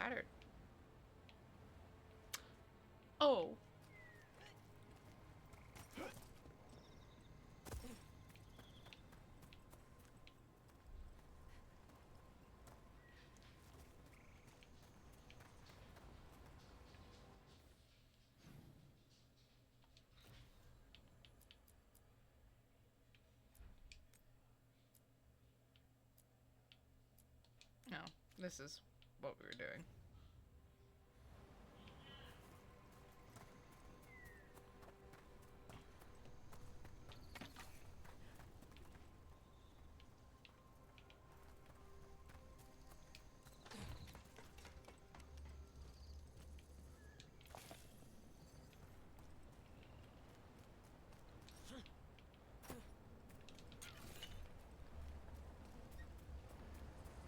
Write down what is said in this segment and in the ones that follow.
tattered. Oh. No, this is what we were doing.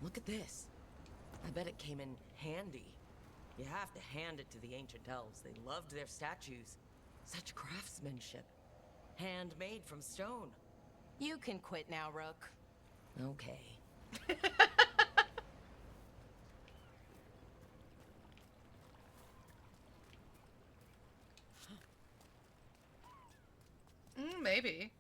Look at this. I bet it came in handy. You have to hand it to the ancient elves. They loved their statues. Such craftsmanship. Handmade from stone. You can quit now, Rook. Okay. Maybe.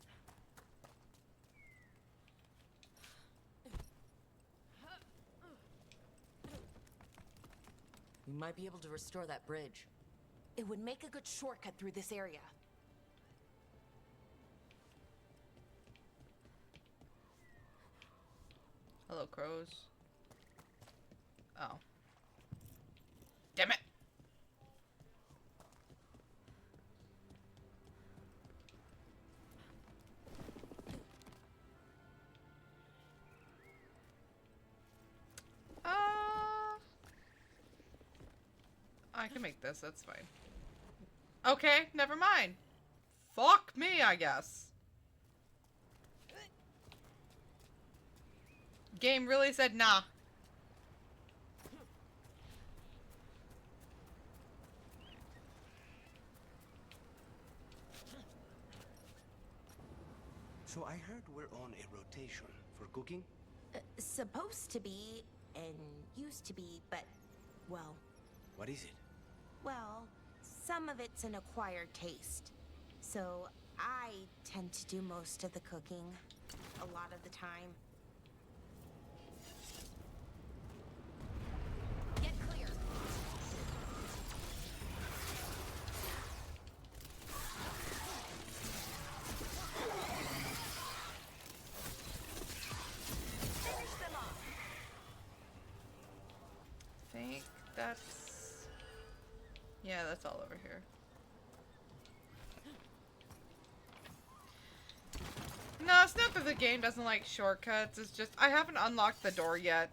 We might be able to restore that bridge. It would make a good shortcut through this area. Hello, crows. Oh. Damn it! I can make this, that's fine. Okay, never mind. Fuck me, I guess. Game really said nah. So I heard we're on a rotation for cooking? Supposed to be, and used to be, but, well... What is it? Well, some of it's an acquired taste. So, I tend to do most of the cooking. A lot of the time. Get clear! Finish them off! I think that's... Yeah, that's all over here. No, it's not that the game doesn't like shortcuts. It's just I haven't unlocked the door yet.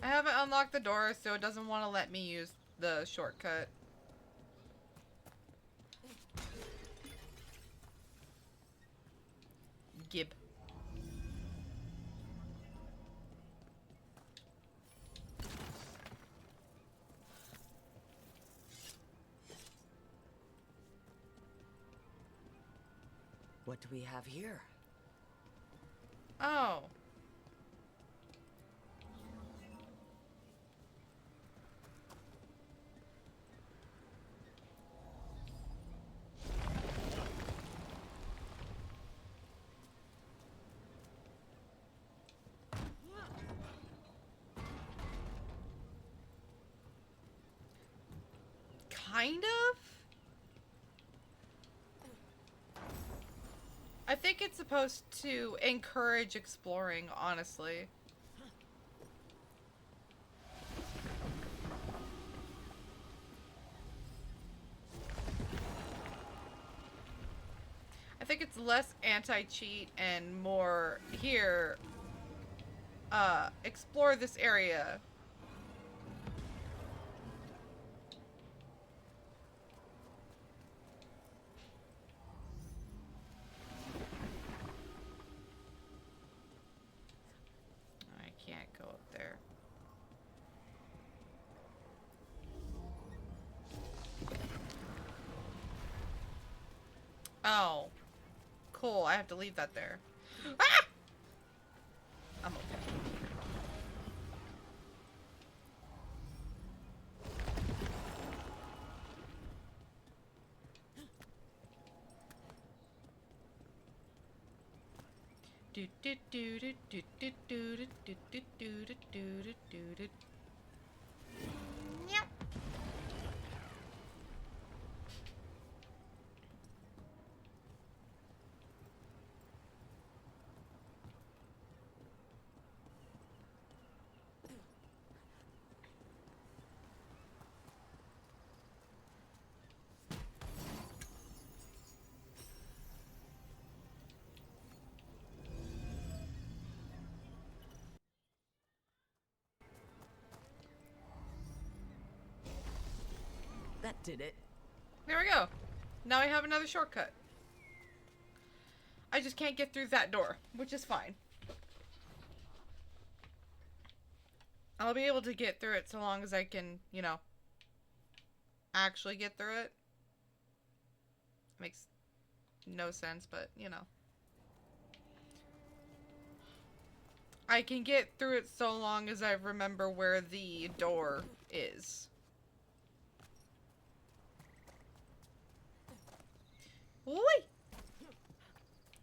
I haven't unlocked the door, so it doesn't want to let me use the shortcut. Gib. What do we have here? Oh. Kind of? I think it's supposed to encourage exploring, honestly. I think it's less anti-cheat and more here, explore this area. I can't go up there. coal. I have to leave that there. Ah! I'm okay. Do do do do do do do do do do do do do do. Meow. That did it. There we go. Now I have another shortcut. I just can't get through that door, which is fine. I'll be able to get through it so long as I can, you know, actually get through it. Makes no sense, but, you know. I can get through it so long as I remember where the door is. Whee!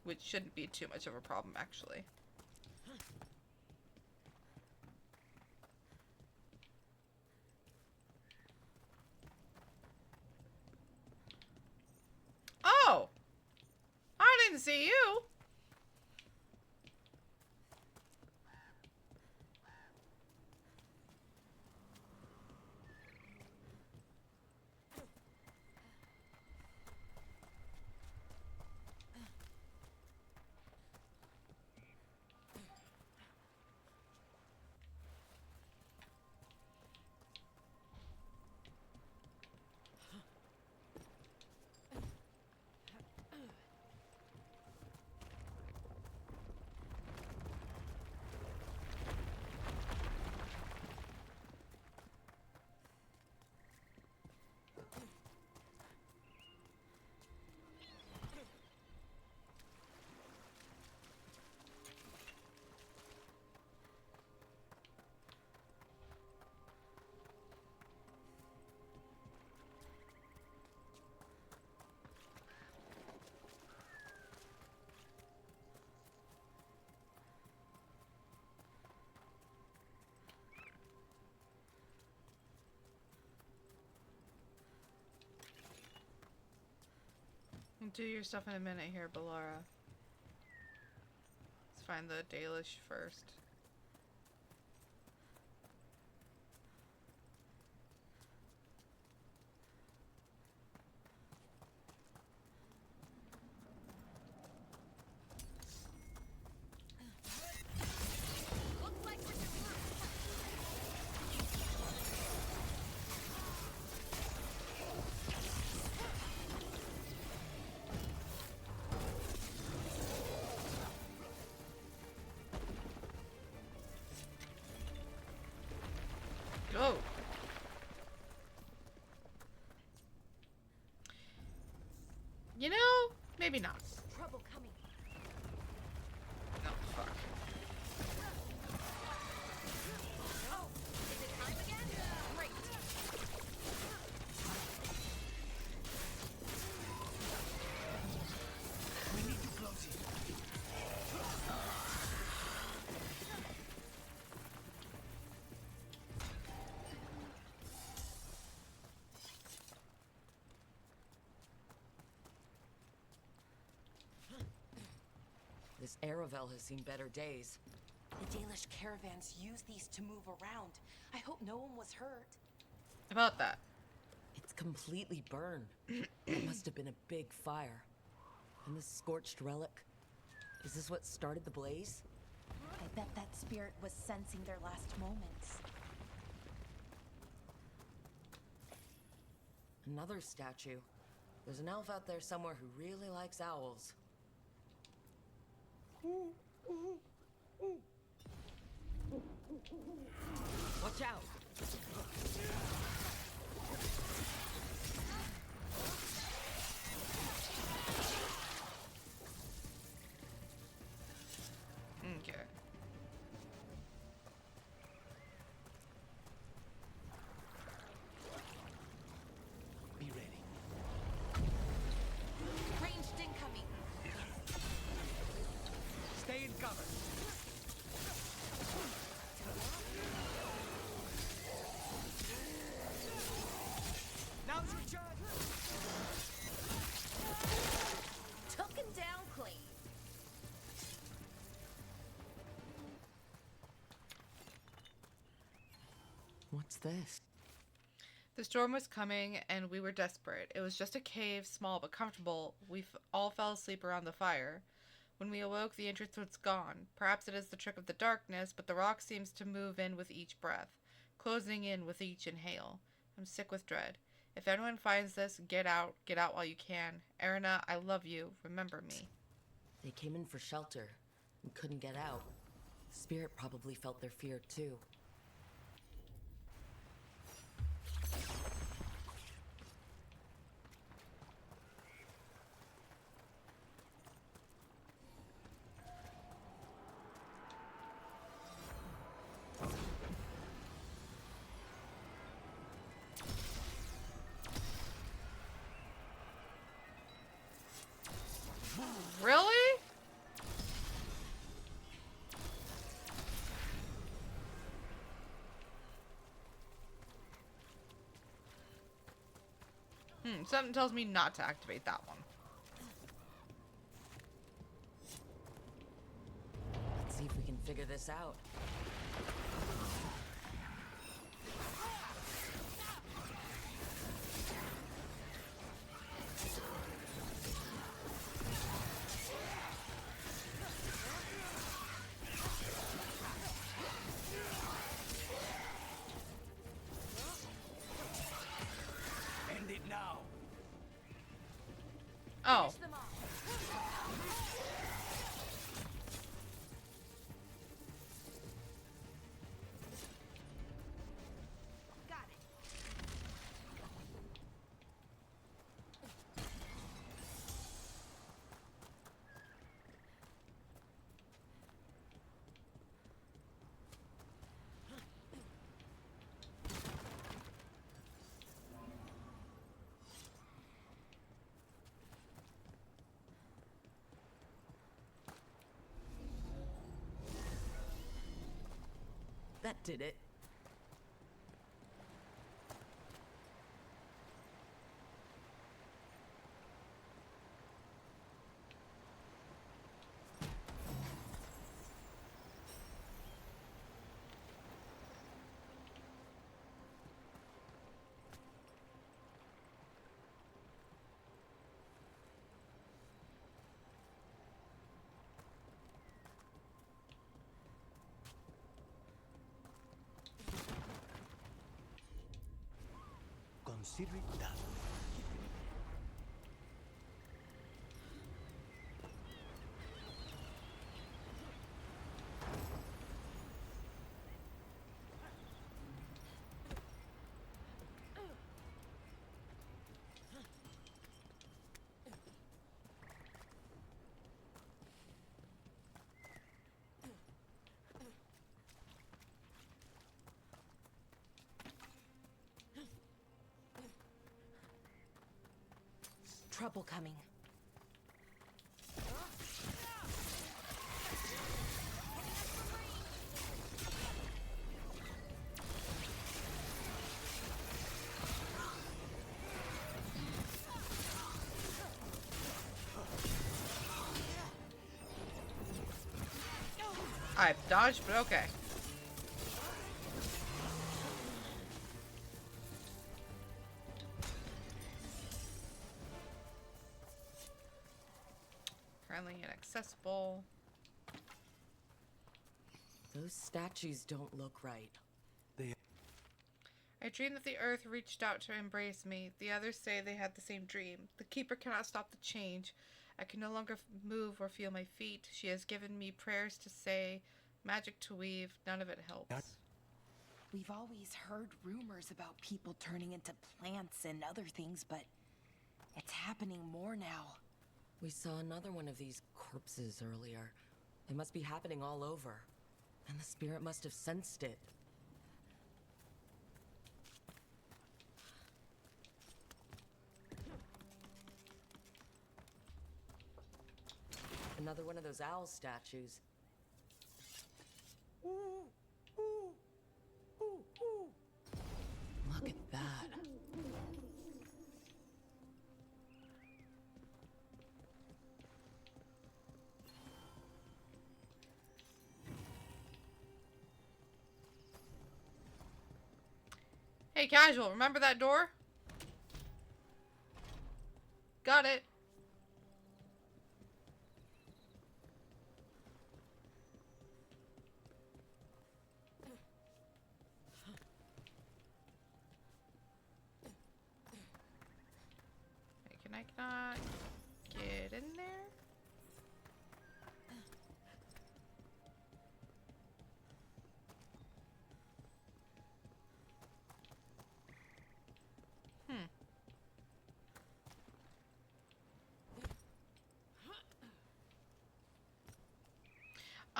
Which shouldn't be too much of a problem, actually. Oh! I didn't see you! Do your stuff in a minute here, Balara. Let's find the Dalish first. Go! You know, maybe not. Trouble coming. No, fuck. Oh, is it time again? Great. We need to close it. This Aravel has seen better days. The Dalish caravans use these to move around. I hope no one was hurt. About that. It's completely burned. It must have been a big fire. And this scorched relic, is this what started the blaze? I bet that spirit was sensing their last moments. Another statue. There's an elf out there somewhere who really likes owls. Watch out! cover. Now's your chance. Took him down clean. What's this? The storm was coming, and we were desperate. It was just a cave, small but comfortable. We all fell asleep around the fire. When we awoke, the entrance was gone. Perhaps it is the trick of the darkness, but the rock seems to move in with each breath, closing in with each inhale. I'm sick with dread. If anyone finds this, get out. Get out while you can. Erina, I love you. Remember me. They came in for shelter and couldn't get out. Spirit probably felt their fear too. Really? Something tells me not to activate that one. Let's see if we can figure this out. End it now. Oh. Finish them off. Got it. That did it. Consider it done. Trouble coming. I've dodged, but okay. Currently inaccessible. Those statues don't look right. I dreamed that the earth reached out to embrace me. The others say they had the same dream. The keeper cannot stop the change. I can no longer move or feel my feet. She has given me prayers to say, magic to weave. None of it helps. We've always heard rumors about people turning into plants and other things, but it's happening more now. We saw another one of these corpses earlier. It must be happening all over. And the spirit must have sensed it. Another one of those owl statues. Look at that. Hey, casual, remember that door? Got it. Hey, can I not get in there?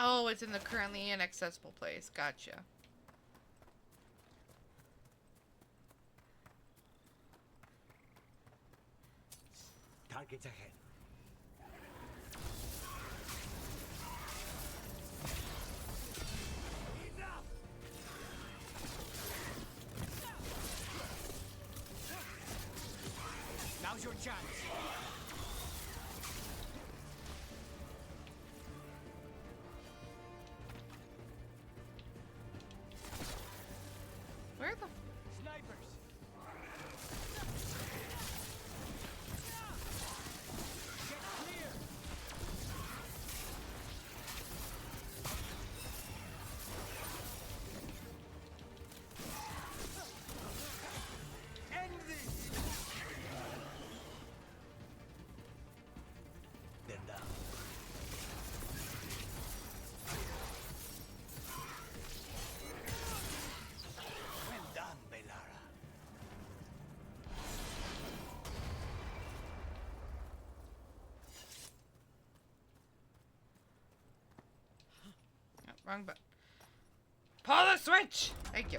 Oh, it's in the currently inaccessible place. Gotcha. Targets ahead. Now's your chance. Where the... Snipers. Get clear. End this. They're down. Well done, Belara. Oh, wrong button. Pull the switch! Thank you.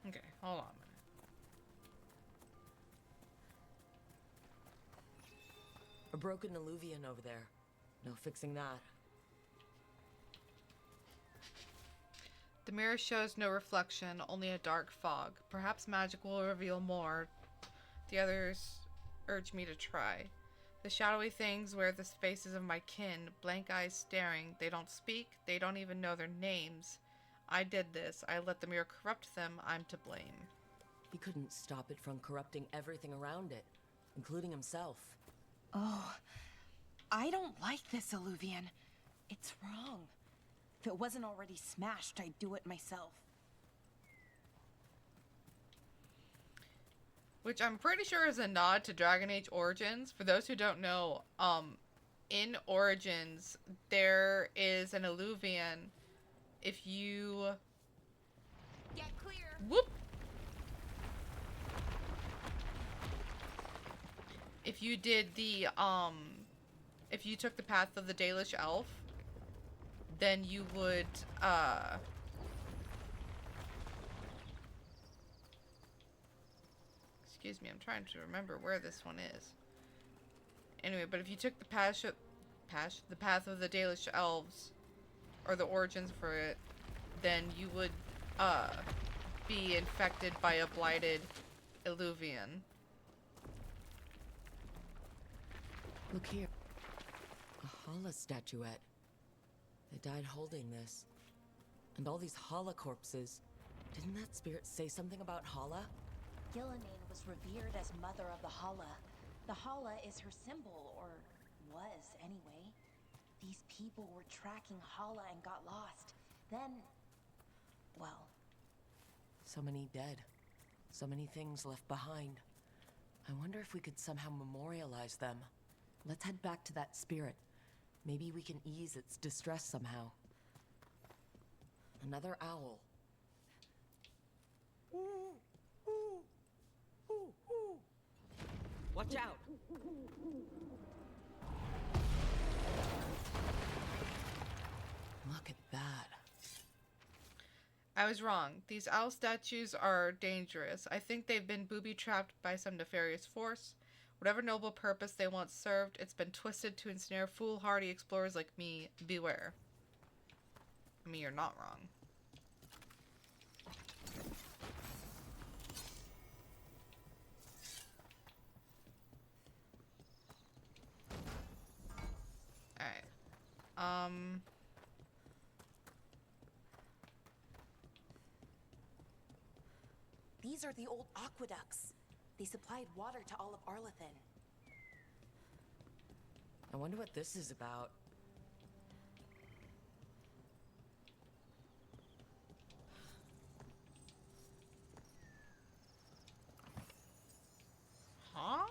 Okay, hold on a minute. A broken alluvian over there. No fixing that. The mirror shows no reflection, only a dark fog. Perhaps magic will reveal more. The others urge me to try. The shadowy things wear the faces of my kin, blank eyes staring. They don't speak, they don't even know their names. I did this. I let the mirror corrupt them. I'm to blame. He couldn't stop it from corrupting everything around it, including himself. Oh, I don't like this alluvian. It's wrong. If it wasn't already smashed, I'd do it myself. Which I'm pretty sure is a nod to Dragon Age Origins. For those who don't know, in Origins, there is an alluvian. If you... Get clear. Whoop! If you did the, if you took the path of the Dalish Elf, then you would, excuse me, I'm trying to remember where this one is. Anyway, but if you took the path of the Dalish Elves, or the origins for it, then you would, be infected by a blighted Illuvian. Look here. A Hala statuette. They died holding this. And all these Hala corpses. Didn't that spirit say something about Hala? Gillinan was revered as mother of the Hala. The Hala is her symbol, or was anyway. These people were tracking Hala and got lost. Then, well, So many dead. So many things left behind. I wonder if we could somehow memorialize them. Let's head back to that spirit. Maybe we can ease its distress somehow. Another owl. Watch out! Look at that. I was wrong. These owl statues are dangerous. I think they've been booby-trapped by some nefarious force. Whatever noble purpose they once served, it's been twisted to ensnare foolhardy explorers like me. Beware. I mean, you're not wrong. Alright. These are the old aqueducts. They supplied water to all of Arlathan. I wonder what this is about. Huh?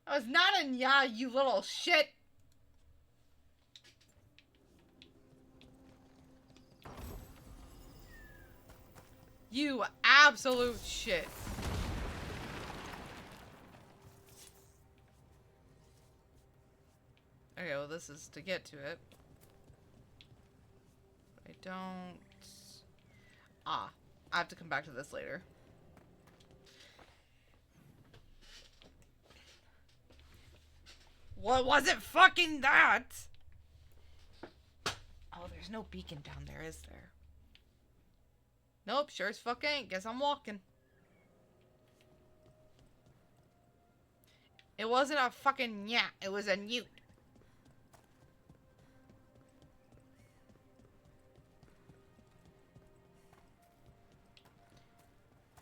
I was not in ya, you little shit! You absolute shit. Okay, well this is to get to it. I don't... Ah, I have to come back to this later. What was it fucking that? Oh, there's no beacon down there, is there? Nope, sure as fuck ain't. Guess I'm walking. It wasn't a fucking yeah, it was a newt.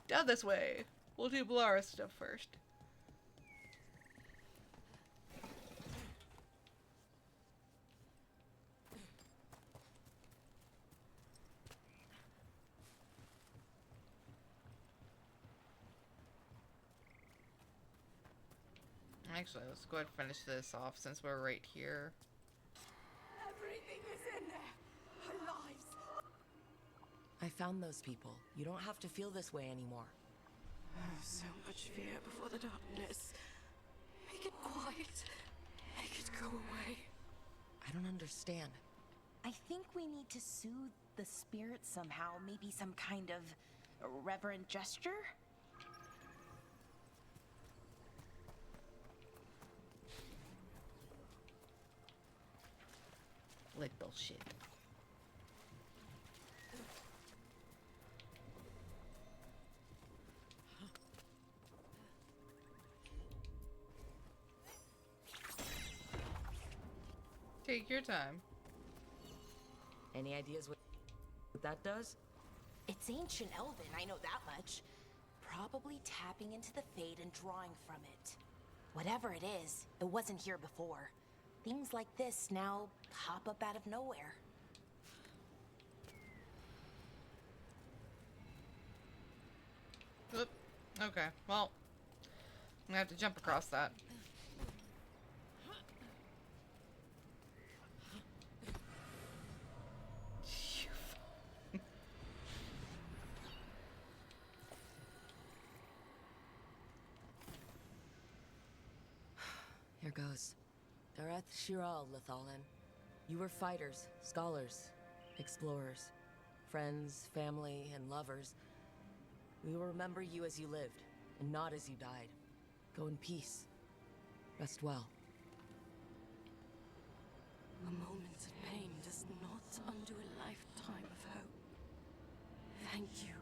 Down this way. We'll do Balaris stuff first. Actually, let's go ahead and finish this off since we're right here. Everything is in there. Our lives. I found those people. You don't have to feel this way anymore. So much fear before the darkness. Make it quiet. Make it go away. I don't understand. I think we need to soothe the spirit somehow. Maybe some kind of reverent gesture? Little shit. Take your time. Any ideas what that does? It's ancient Elven, I know that much. Probably tapping into the Fade and drawing from it. Whatever it is, it wasn't here before. Things like this now pop up out of nowhere. Oop. Okay, well, I'm gonna have to jump across that. Here goes. Dareth Shiral, Lethalan. You were fighters, scholars, explorers, friends, family, and lovers. We will remember you as you lived, and not as you died. Go in peace. Rest well. A moment of pain does not undo a lifetime of hope. Thank you.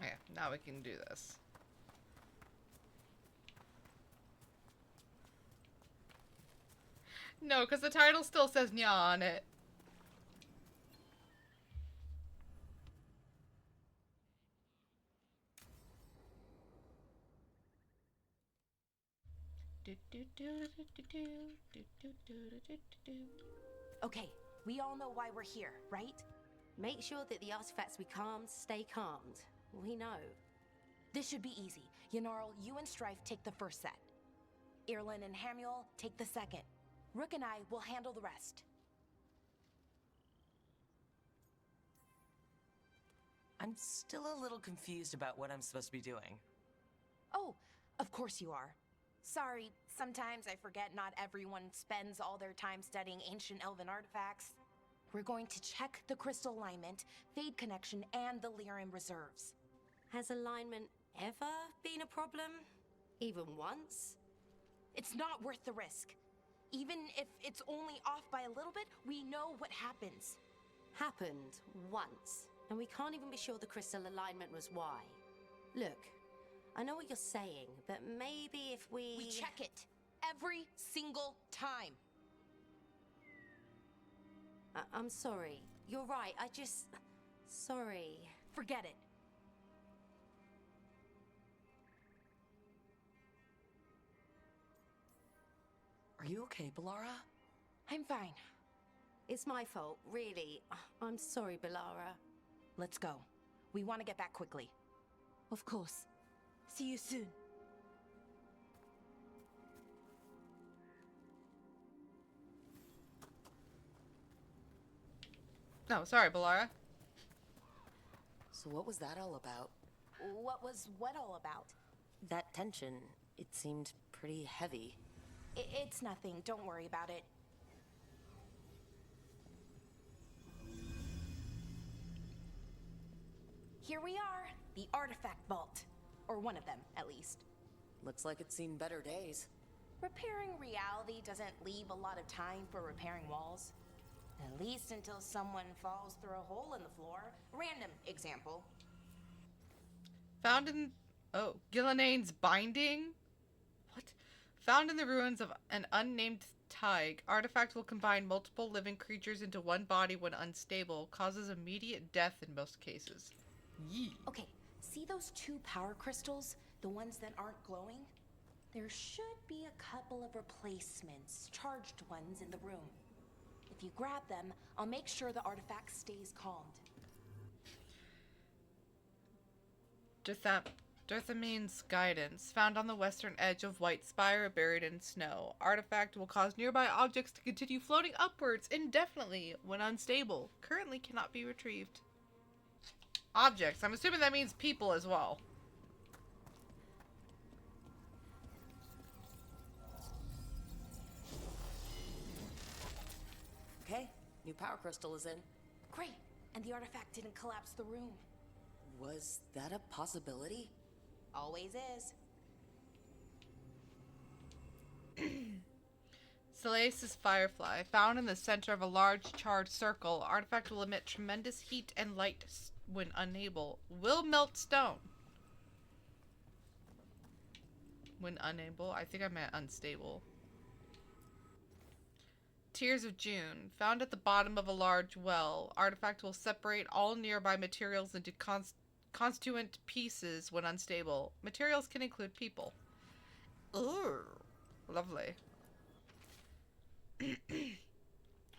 Okay, now we can do this. No, because the title still says Nya on it. Okay, we all know why we're here, right? Make sure that the artifacts we calmed stay calmed. We know. This should be easy. Yanarl, you and Strife take the first set. Irlin and Hamuel take the second. Rook and I will handle the rest. I'm still a little confused about what I'm supposed to be doing. Oh, of course you are. Sorry, sometimes I forget not everyone spends all their time studying ancient elven artifacts. We're going to check the crystal alignment, fade connection, and the Lyran reserves. Has alignment ever been a problem? Even once? It's not worth the risk. Even if it's only off by a little bit, we know what happens. Happened once, and we can't even be sure the crystal alignment was why. Look, I know what you're saying, but maybe if we... We check it every single time. I'm sorry. You're right, Sorry. Forget it. Are you okay, Bellara? I'm fine. It's my fault, really. I'm sorry, Bellara. Let's go. We want to get back quickly. Of course. See you soon. No, sorry, Bellara. So what was that all about? What was what all about? That tension, it seemed pretty heavy. It's nothing. Don't worry about it. Here we are, the artifact vault. Or one of them, at least. Looks like it's seen better days. Repairing reality doesn't leave a lot of time for repairing walls. At least until someone falls through a hole in the floor. Random example. Found in... Oh, Gilanane's binding? What? Found in the ruins of an unnamed Tig. Artifact will combine multiple living creatures into one body when unstable. Causes immediate death in most cases. Yee. Okay, see those two power crystals? The ones that aren't glowing? There should be a couple of replacements, charged ones in the room. If you grab them, I'll make sure the artifact stays calmed. Dirthamine's guidance. Found on the western edge of White Spire, buried in snow. Artifact will cause nearby objects to continue floating upwards indefinitely when unstable. Currently cannot be retrieved. Objects. I'm assuming that means people as well. Okay, new power crystal is in. Great, and the artifact didn't collapse the room. Was that a possibility? Always is. Salace's Firefly. Found in the center of a large charred circle. Artifact will emit tremendous heat and light when unable. Will melt stone. When unable. I think I meant unstable. Tears of June. Found at the bottom of a large well. Artifact will separate all nearby materials into constituent pieces when unstable. Materials can include people. Ooh. Lovely.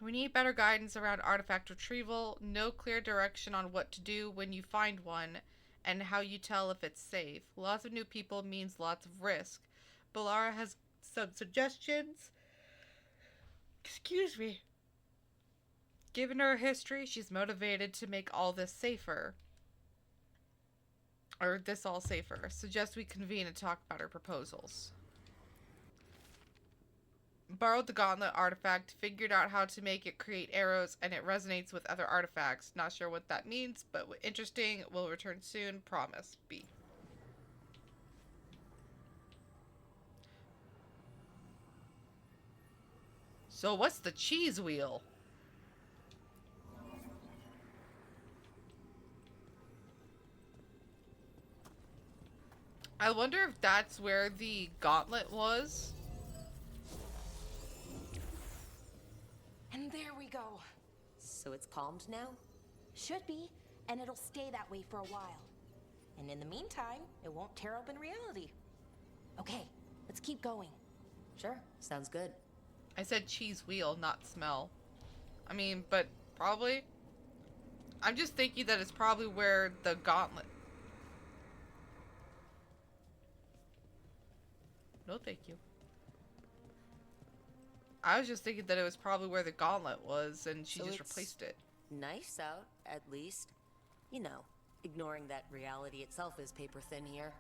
We need better guidance around artifact retrieval, no clear direction on what to do when you find one, and how you tell if it's safe. Lots of new people means lots of risk. Bellara has some suggestions. Excuse me. Given her history, she's motivated to make all this safer. Or this all safer. Suggest we convene and talk about her proposals. Borrowed the gauntlet artifact, figured out how to make it create arrows, and it resonates with other artifacts. Not sure what that means, but interesting. Will return soon. Promise. B. So what's the cheese wheel? I wonder if that's where the gauntlet was. And there we go. So it's calmed now? Should be, and it'll stay that way for a while. And in the meantime, it won't tear open reality. Okay, let's keep going. Sure, sounds good. I said cheese wheel, not smell. I mean, but probably. I'm just thinking that it's probably where the gauntlet. No, thank you. I was just thinking that it was probably where the gauntlet was, and she So just it's replaced it. nice out, at least. You know, ignoring that reality itself is paper thin here,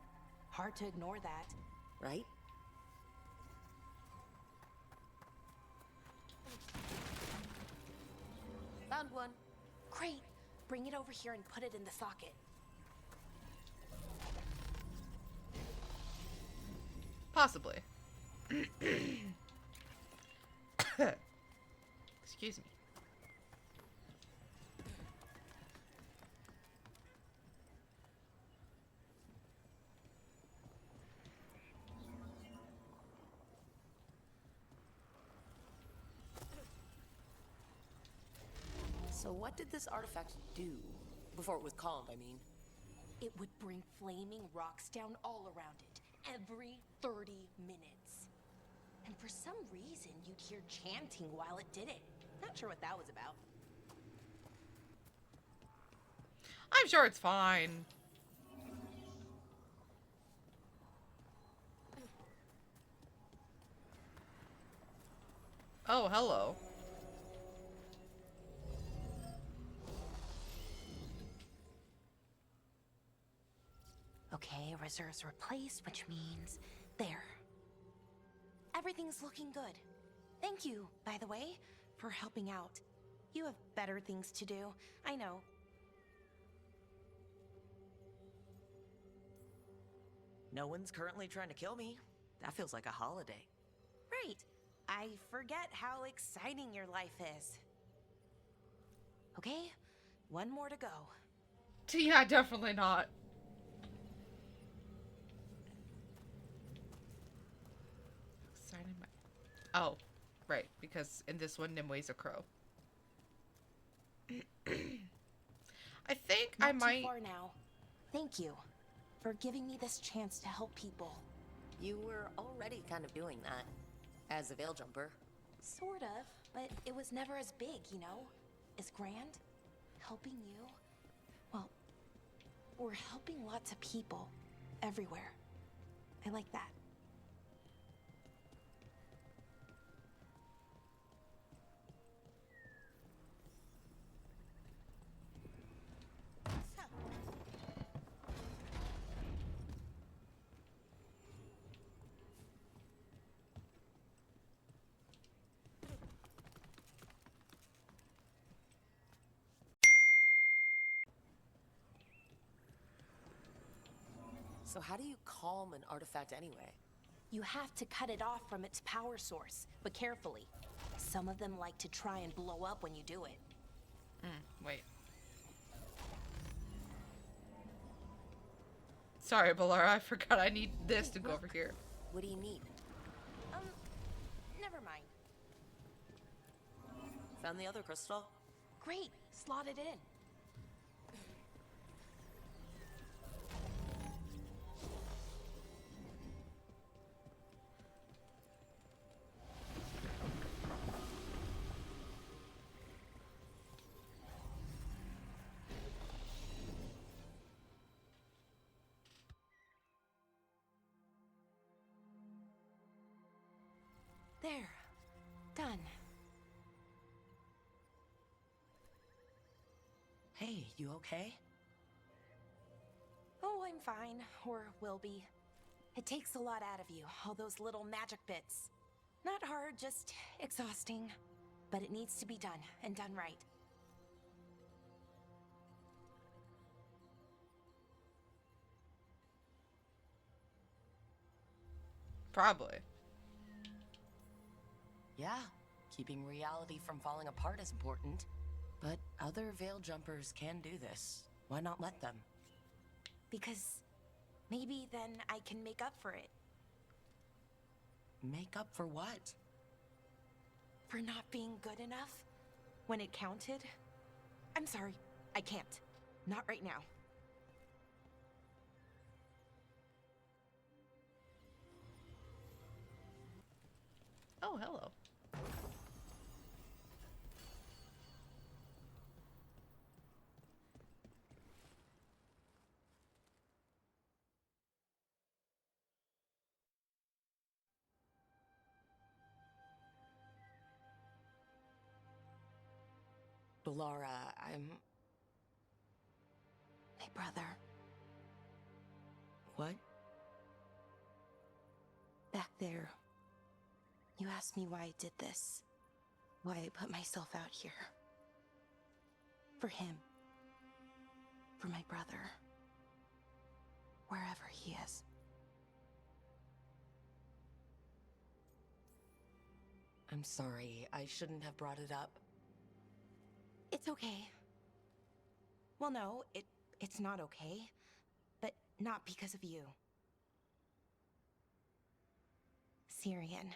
Hard to ignore that. right? Found one. Great. Bring it over here and put it in the socket. Possibly. Excuse me. So what did this artifact do? Before it was calmed, I mean. It would bring flaming rocks down all around it, every 30 minutes. And for some reason, you'd hear chanting while it did it. Not sure what that was about. I'm sure it's fine. Oh, hello. Okay, reserves replaced, which means there. Everything's looking good. Thank you, by the way, for helping out. You have better things to do, I know. No one's currently trying to kill me. That feels like a holiday. Right. I forget how exciting your life is. Okay, one more to go. Yeah, definitely not. Signing my... Oh, right, because in this one, Nimwe's a crow. I think I Not might... too far now. Thank you for giving me this chance to help people. You were already kind of doing that. As a veil jumper. Sort of, but it was never as big, you know? As grand. Helping you. Well, we're helping lots of people. Everywhere. I like that. So how do you calm an artifact anyway? You have to cut it off from its power source, but carefully. Some of them like to try and blow up when you do it. Wait. Sorry, Balara, I forgot I need this to go over here. What do you need? Never mind. Found the other crystal? Great, slot it in. There. Done. Hey, you okay? Oh, I'm fine. Or will be. It takes a lot out of you, all those little magic bits. Not hard, just exhausting. But it needs to be done, and done right. Probably. Yeah, keeping reality from falling apart is important. But other veil jumpers can do this. Why not let them? Because maybe then I can make up for it. Make up for what? For not being good enough when it counted. I'm sorry, I can't. Not right now. Oh, hello. Laura, I'm... My brother. What? Back there. You asked me why I did this. Why I put myself out here. For him. For my brother. Wherever he is. I'm sorry. I shouldn't have brought it up. It's okay. Well, no, it's not okay. But not because of you. Syrian.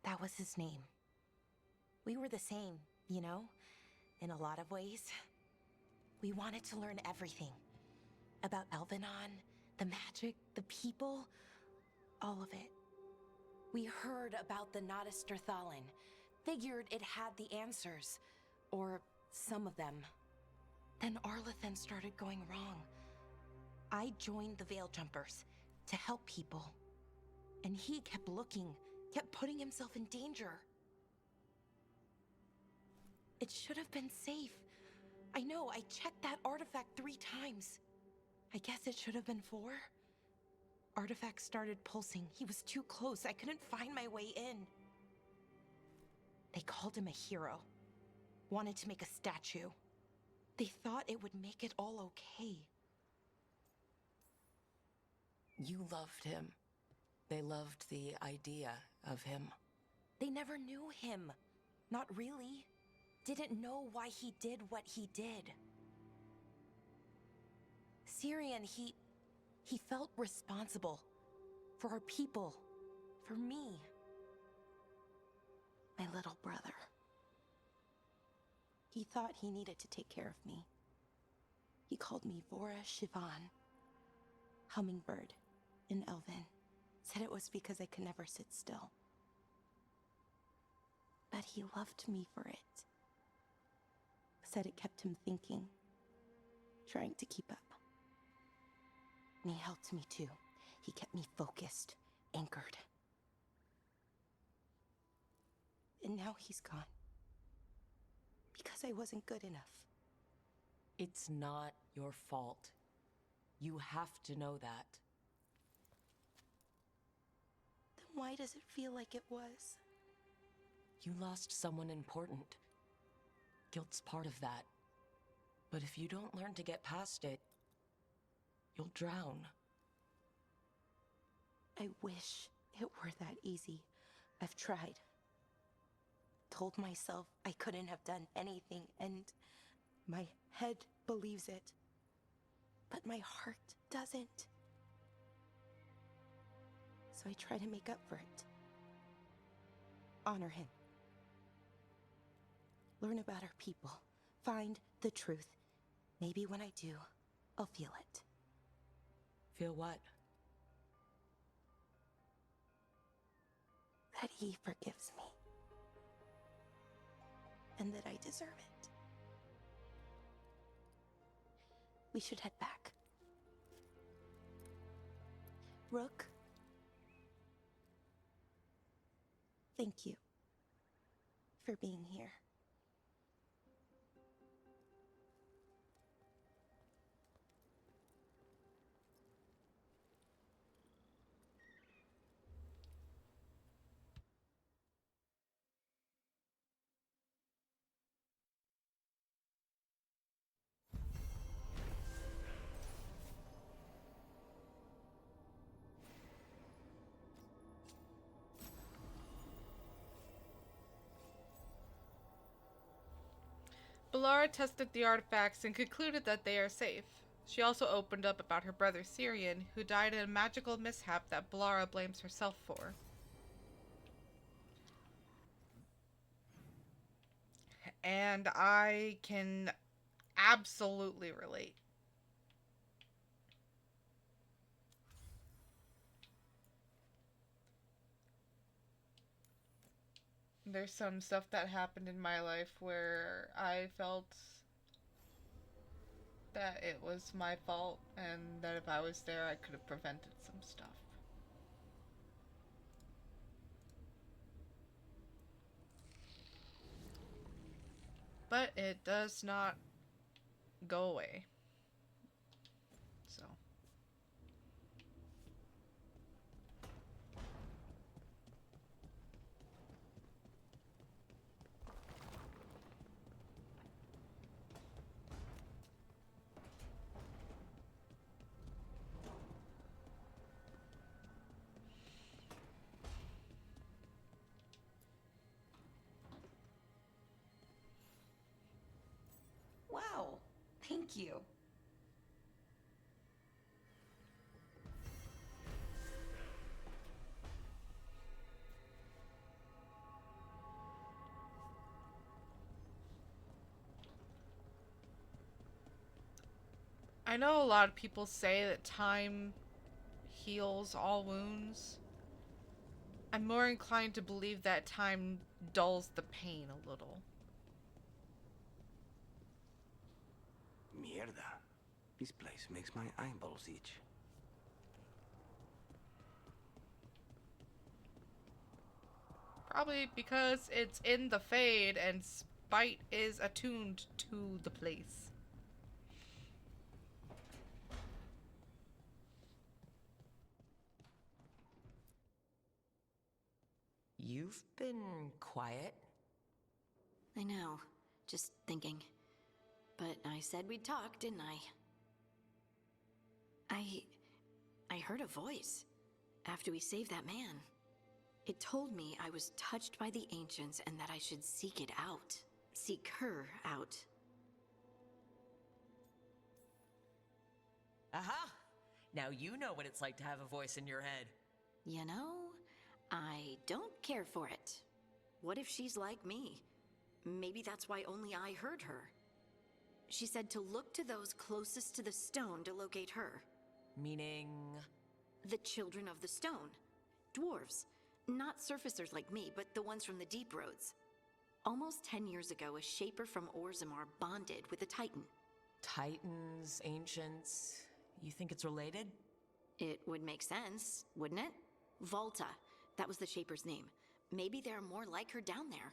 That was his name. We were the same, you know? In a lot of ways. We wanted to learn everything. About Elvenon, the magic, the people, all of it. We heard about the Nodasterthalin, figured it had the answers, or some of them. Then Arlathan started going wrong. I joined the Veil Jumpers to help people. And he kept looking, kept putting himself in danger. It should have been safe. I know, I checked that artifact 3 times. I guess it should have been 4. Artifact started pulsing. He was too close. I couldn't find my way in. They called him a hero. Wanted to make a statue. They thought it would make it all okay. You loved him. They loved the idea of him. They never knew him. Not really. Didn't know why he did what he did. Syrian, he felt responsible. For our people. For me. My little brother. He thought he needed to take care of me. He called me Vora Shivan. Hummingbird in Elven. Said it was because I could never sit still. But he loved me for it. Said it kept him thinking. Trying to keep up. And he helped me too. He kept me focused, anchored. And now he's gone. Because I wasn't good enough. It's not your fault. You have to know that. Then why does it feel like it was? You lost someone important. Guilt's part of that. But if you don't learn to get past it, you'll drown. I wish it were that easy. I've tried. Told myself I couldn't have done anything, and my head believes it. But my heart doesn't. So I try to make up for it. Honor him. Learn about our people. Find the truth. Maybe when I do, I'll feel it. Feel what? That he forgives me. And that I deserve it. We should head back. Rook. Thank you for being here. Balara tested the artifacts and concluded that they are safe. She also opened up about her brother Syrian, who died in a magical mishap that Balara blames herself for. And I can absolutely relate. there's some stuff that happened in my life where I felt that it was my fault and that if I was there, I could have prevented some stuff. But it does not go away. So. Wow, thank you. I know a lot of people say that time heals all wounds. I'm more inclined to believe that time dulls the pain a little. Mierda. This place makes my eyeballs itch. Probably because it's in the Fade and Spite is attuned to the place. You've been quiet. I know. Just thinking. But I said we'd talk, didn't I? I heard a voice after we saved that man. It told me I was touched by the ancients and that I should seek it out. Seek her out. Aha! Now you know what it's like to have a voice in your head. You know, I don't care for it. What if she's like me? Maybe that's why only I heard her. She said to look to those closest to the stone to locate her. Meaning... The children of the stone. Dwarves. Not surfacers like me, but the ones from the deep roads. Almost 10 years ago, a shaper from Orzammar bonded with a titan. Titans, ancients... You think it's related? It would make sense, wouldn't it? Volta. That was the shaper's name. Maybe there are more like her down there.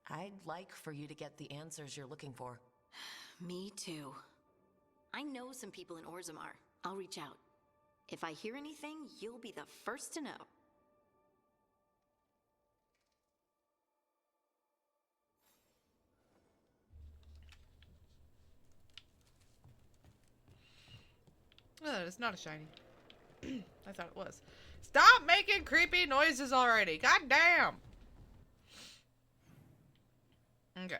I'd like for you to get the answers you're looking for. Me too. I know some people in Orzammar. I'll reach out. If I hear anything, you'll be the first to know. It's not a shiny. I thought it was. Stop making creepy noises already. God damn. Okay.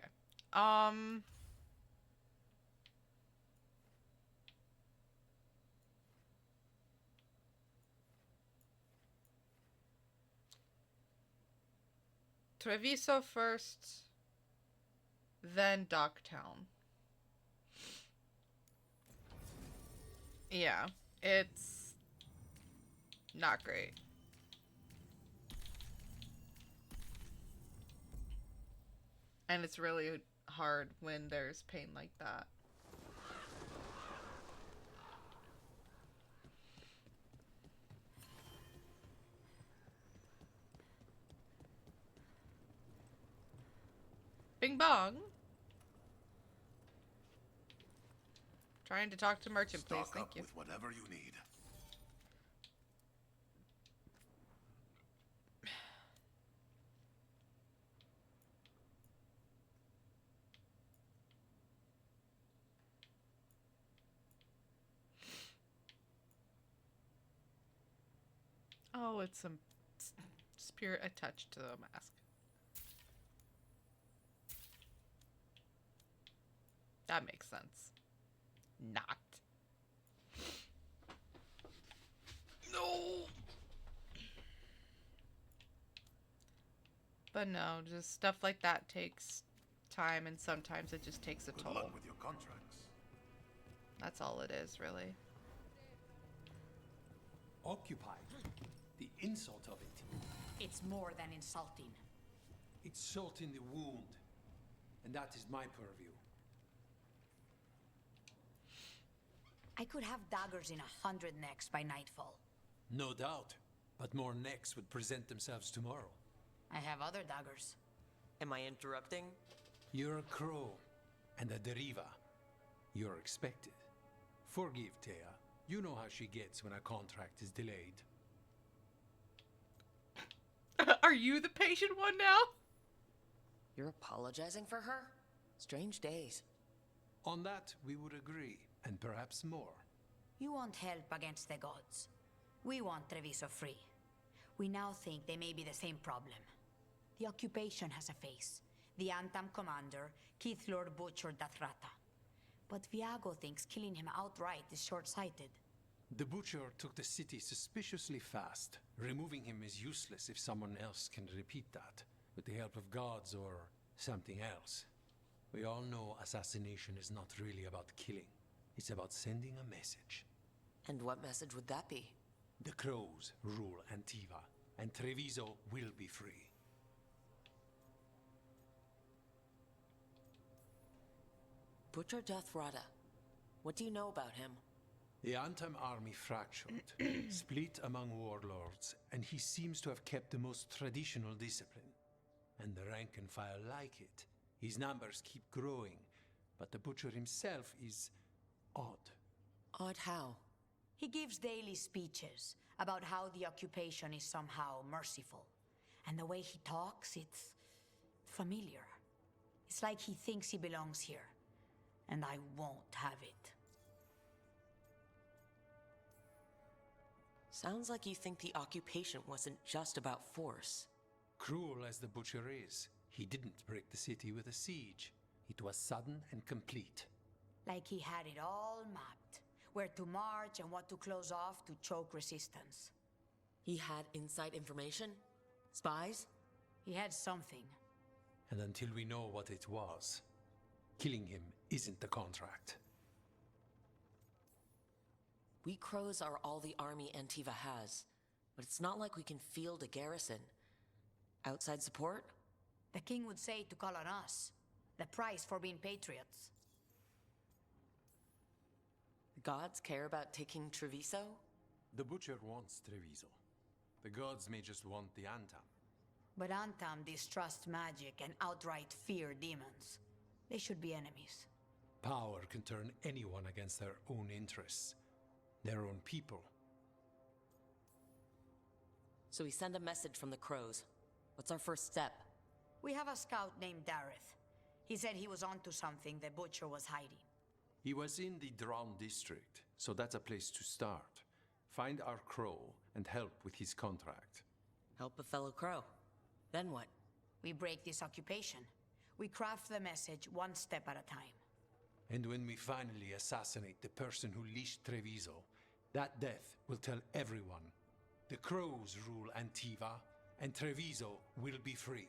Treviso first, then Docktown. Yeah, it's not great. And it's really hard when there's pain like that. Bing bong. Trying to talk to merchant, please. Stock Thank up you. with whatever you need. Oh, it's some spirit attached to the mask. That makes sense. Not. No. But no, just stuff like that takes time, and sometimes it just takes a Good toll. luck with your contracts. That's all it is, really. Occupied. The insult of it. It's more than insulting. It's salt in the wound. And that is my purview. I could have daggers in 100 necks by nightfall. No doubt. But more necks would present themselves tomorrow. I have other daggers. Am I interrupting? You're a crow. And a deriva. You're expected. Forgive Thea. You know how she gets when a contract is delayed. Are you the patient one now? You're apologizing for her? Strange days. On that, we would agree. And perhaps more. You want help against the gods. We want Treviso free. We now think they may be the same problem. The occupation has a face. The Antam commander, Keith Lord Butcher Dathrata. But Viago thinks killing him outright is short-sighted. The Butcher took the city suspiciously fast. Removing him is useless if someone else can repeat that, with the help of gods or something else. We all know assassination is not really about killing. It's about sending a message. And what message would that be? The crows rule Antiva, and Treviso will be free. Butcher Dathrata. What do you know about him? The Antam army fractured, split among warlords, and he seems to have kept the most traditional discipline. And the rank and file like it. His numbers keep growing, but the Butcher himself is odd. Odd how? He gives daily speeches about how the occupation is somehow merciful. And the way he talks, it's familiar. It's like he thinks he belongs here. And I won't have it. Sounds like you think the occupation wasn't just about force. Cruel as the Butcher is, he didn't break the city with a siege. It was sudden and complete. Like he had it all mapped. Where to march and what to close off to choke resistance. He had inside information? Spies? He had something. And until we know what it was, killing him isn't the contract. We crows are all the army Antiva has, but it's not like we can field a garrison. Outside support? The king would say to call on us. The price for being patriots. The gods care about taking Treviso? The Butcher wants Treviso. The gods may just want the Antam. But Antam distrust magic and outright fear demons. They should be enemies. Power can turn anyone against their own interests. Their own people. So we send a message from the crows. What's our first step? We have a scout named Dareth. He said he was onto something the Butcher was hiding. He was in the Drown district, so that's a place to start. Find our crow and help with his contract. Help a fellow crow. Then what? We break this occupation. We craft the message one step at a time. And when we finally assassinate the person who leashed Treviso, that death will tell everyone. The crows rule Antiva, and Treviso will be free.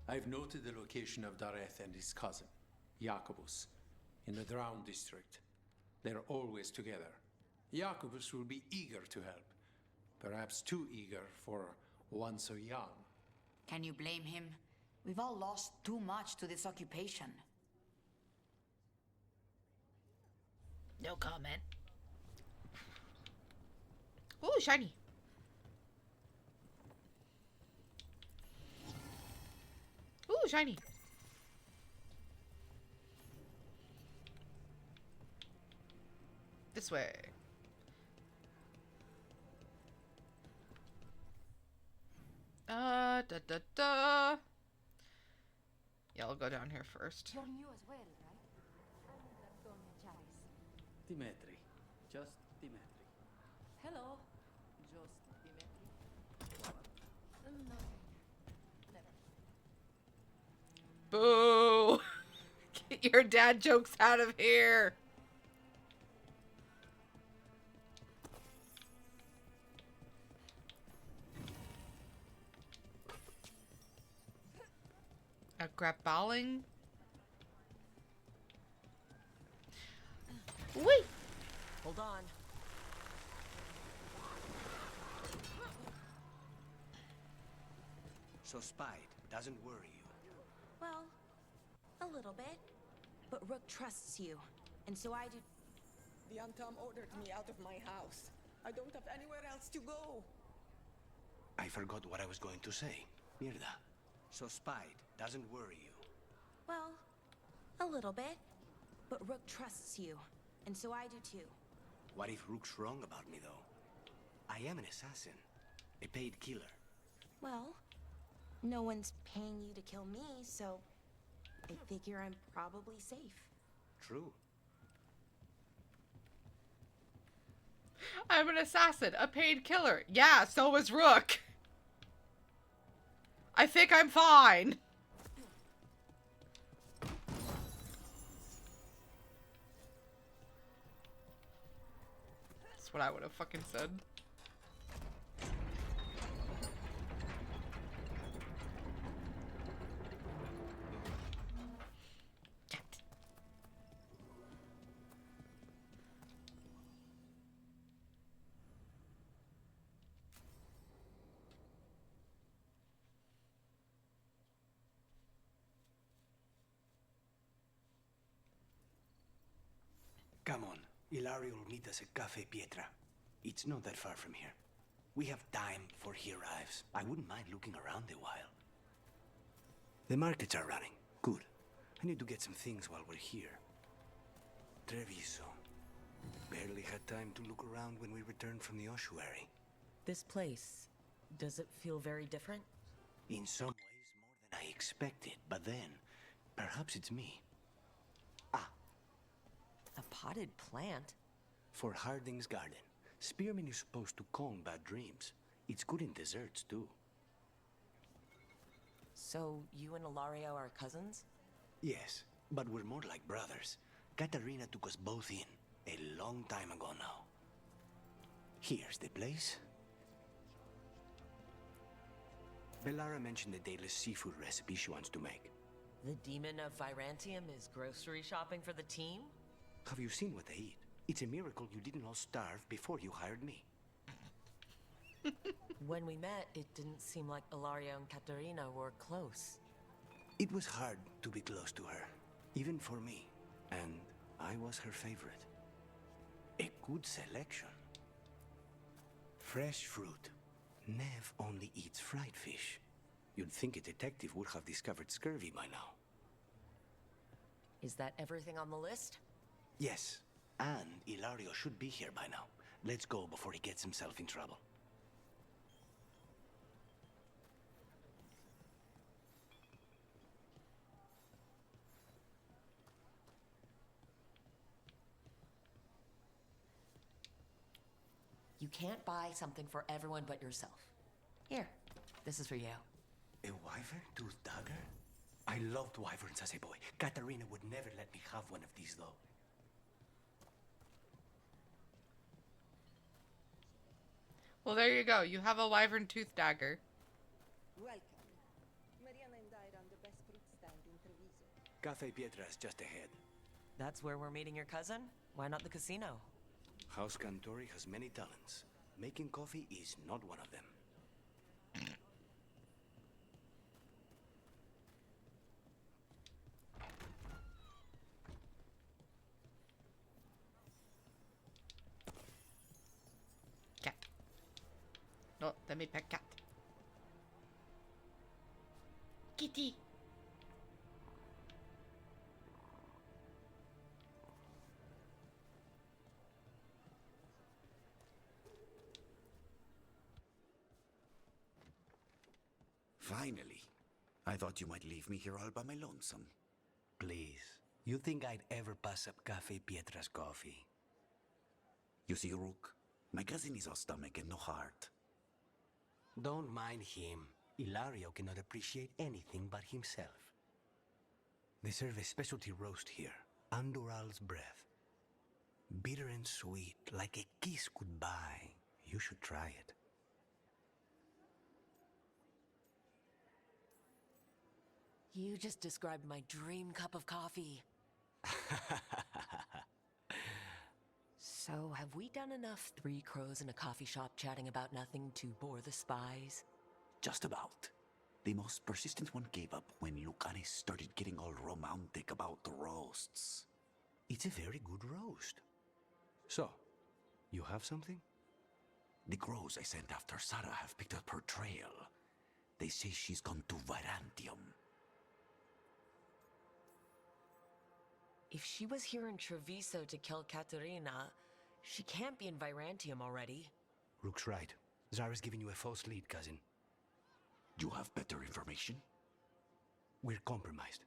I've noted the location of Dareth and his cousin, Jacobus, in the Drown district. They're always together. Jacobus will be eager to help. Perhaps too eager for one so young. Can you blame him? We've all lost too much to this occupation. No comment. Ooh, shiny. Ooh, shiny. This way. Da da da. Yeah, I'll go down here first. You're new as well, right? Dimitri. Just Dimitri. Hello. Just Dimitri. Nothing. Never. Boo! Get your dad jokes out of here. A grappling. Wait. Hold on. So Spide doesn't worry you. Well, a little bit. But Rook trusts you, and so I do. The Antam ordered me out of my house. I don't have anywhere else to go. I forgot what I was going to say. Mierda. So Spide doesn't worry you. Well, a little bit. But Rook trusts you, and so I do too. What if Rook's wrong about me, though? I am an assassin. A paid killer. Well, no one's paying you to kill me, so I figure I'm probably safe. True. I'm an assassin, a paid killer. Yeah, so was Rook. I think I'm fine. That's what I would have fucking said. Come on. Ilario will meet us at Cafe Pietra. It's not that far from here. We have time before he arrives. I wouldn't mind looking around a while. The markets are running. Good. I need to get some things while we're here. Treviso. Barely had time to look around when we returned from the ossuary. This place, does it feel very different? In some ways, more than I expected. But then, perhaps it's me. A potted plant? For Harding's garden. Spearmint is supposed to calm bad dreams. It's good in desserts, too. So, you and Ilario are cousins? Yes, but we're more like brothers. Katarina took us both in, a long time ago now. Here's the place. Bellara mentioned the dayless seafood recipe she wants to make. The demon of Virantium is grocery shopping for the team? Have you seen what they eat? It's a miracle you didn't all starve before you hired me. When we met, it didn't seem like Ilario and Katarina were close. It was hard to be close to her, even for me. And I was her favorite. A good selection. Fresh fruit. Nev only eats fried fish. You'd think a detective would have discovered scurvy by now. Is that everything on the list? Yes, and Ilario should be here by now. Let's go before he gets himself in trouble. You can't buy something for everyone but yourself. Here, this is for you. A wyvern tooth dagger? I loved wyverns as a boy. Katarina would never let me have one of these, though. Well, there you go. You have a wyvern tooth dagger. Welcome. Mariana and I run the best fruit stand in Treviso. Cafe Pietra is just ahead. That's where we're meeting your cousin? Why not the casino? House Cantori has many talents. Making coffee is not one of them. Cat. No, let me pet cat. Kitty. Finally. I thought you might leave me here all by my lonesome. Please. You think I'd ever pass up Cafe Pietra's coffee? You see, Rook, my cousin is all stomach and no heart. Don't mind him. Ilario cannot appreciate anything but himself. They serve a specialty roast here, Andoral's breath. Bitter and sweet, like a kiss goodbye. You should try it. You just described my dream cup of coffee. So, have we done enough Three Crows in a coffee shop chatting about nothing to bore the spies? Just about. The most persistent one gave up when Lucanes started getting all romantic about the roasts. It's a very good roast. So, you have something? The crows I sent after Sarah have picked up her trail. They say she's gone to Virantium. If she was here in Treviso to kill Katerina, she can't be in Virantium already. Rook's right. Zara's giving you a false lead, cousin. You have better information? We're compromised.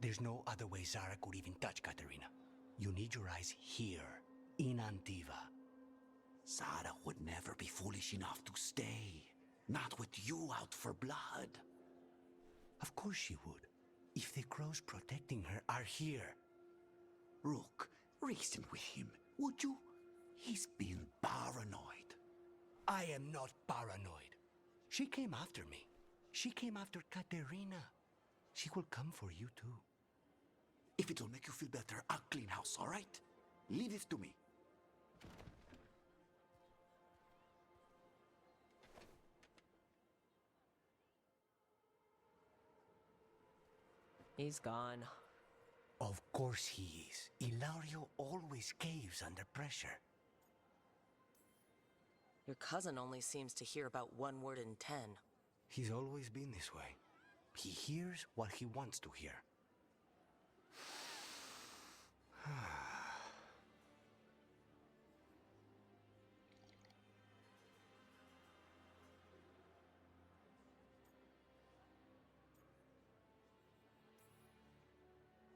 There's no other way Zara could even touch Katerina. You need your eyes here, in Antiva. Zara would never be foolish enough to stay. Not with you out for blood. Of course she would. If the crows protecting her are here. Rook, reason with him, would you? He's being paranoid. I am not paranoid. She came after me. She came after Katerina. She will come for you too. If it'll make you feel better, I'll clean house, all right? Leave this to me. He's gone. Of course he is. Ilario always caves under pressure. Your cousin only seems to hear about one word in 10. He's always been this way. He hears what he wants to hear.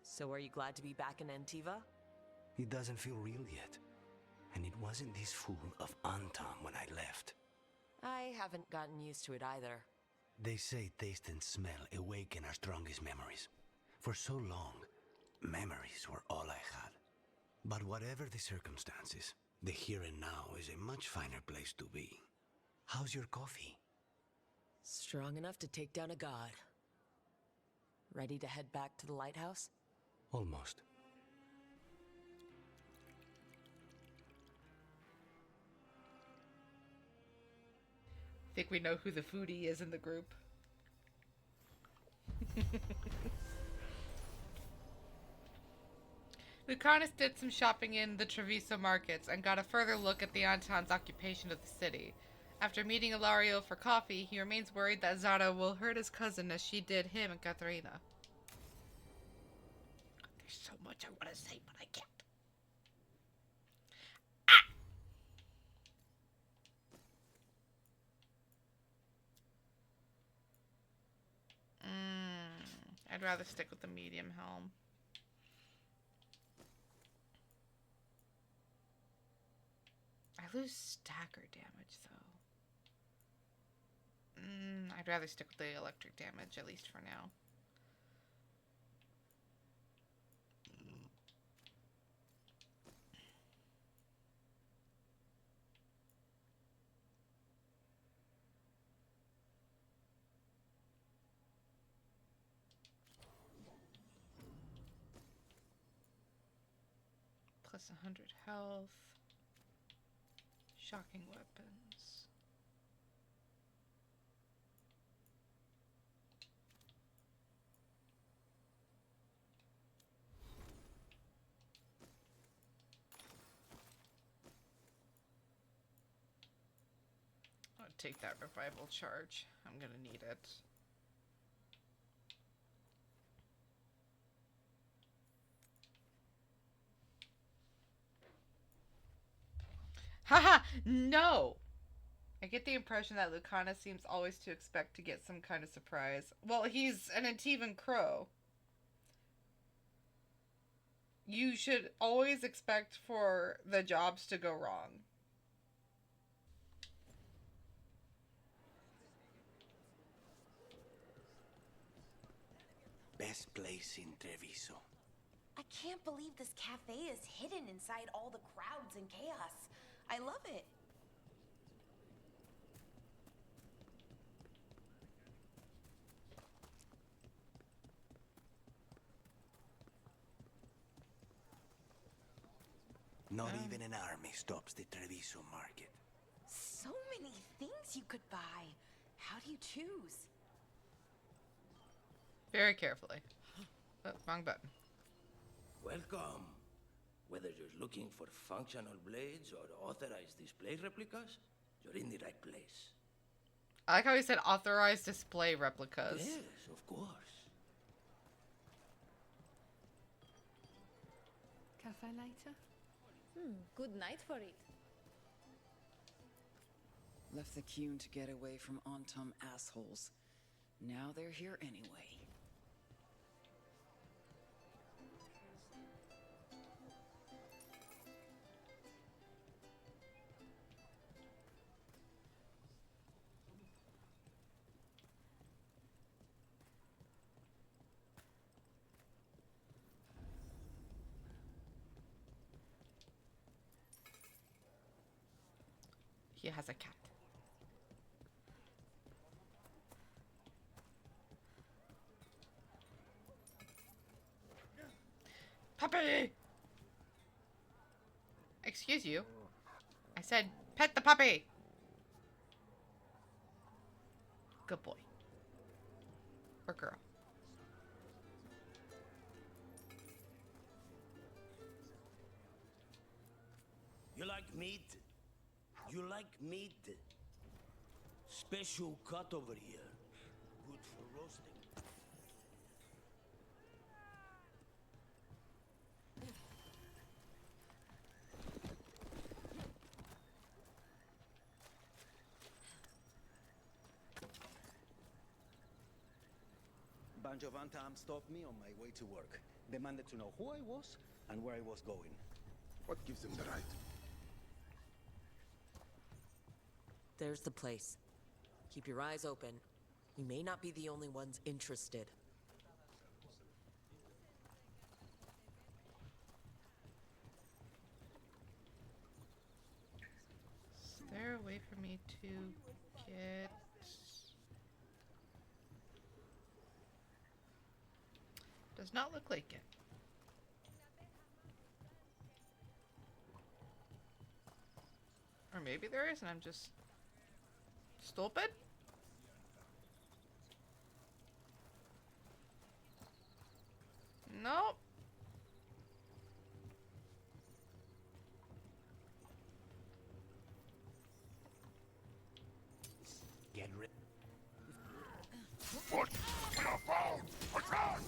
So are you glad to be back in Antiva? It doesn't feel real yet. And it wasn't this full of Antam when I left. I haven't gotten used to it either. They say taste and smell awaken our strongest memories. For so long, memories were all I had. But whatever the circumstances, the here and now is a much finer place to be. How's your coffee? Strong enough to take down a god. Ready to head back to the lighthouse? Almost. Think we know who the foodie is in the group. Lucanus did some shopping in the Treviso markets and got a further look at the Anton's occupation of the city. After meeting Ilario for coffee, he remains worried that Zara will hurt his cousin as she did him and Katerina. There's so much I want to say, but I can't. I'd rather stick with the medium helm. I lose stagger damage, though. I'd rather stick with the electric damage, at least for now. Plus 100 health. Shocking weapons. I'll take that revival charge. I'm gonna need it. Haha! No! I get the impression that Lucana seems always to expect to get some kind of surprise. Well, he's an Antivan crow. You should always expect for the jobs to go wrong. Best place in Treviso. I can't believe this cafe is hidden inside all the crowds and chaos. I love it. Not even an army stops the Treviso market. So many things you could buy. How do you choose? Very carefully. Oh, wrong button. Welcome. Whether you're looking for functional blades or authorized display replicas, you're in the right place. I like how he said authorized display replicas. Yes, of course. Cafe later? Good night for it. Left the Cune to get away from Antum assholes. Now they're here anyway. He has a cat. Puppy! Excuse you. I said pet the puppy! Good boy. Or girl. You like meat? You like meat? Special cut over here. Good for roasting. Banjo Van Tam stopped me on my way to work. Demanded to know who I was and where I was going. What gives them the right? There's the place. Keep your eyes open. We may not be the only ones interested. Is there a way for me to get... Does not look like it. Or maybe there is and I'm just stupid? Nope. Get rid. What? We are found! Attack!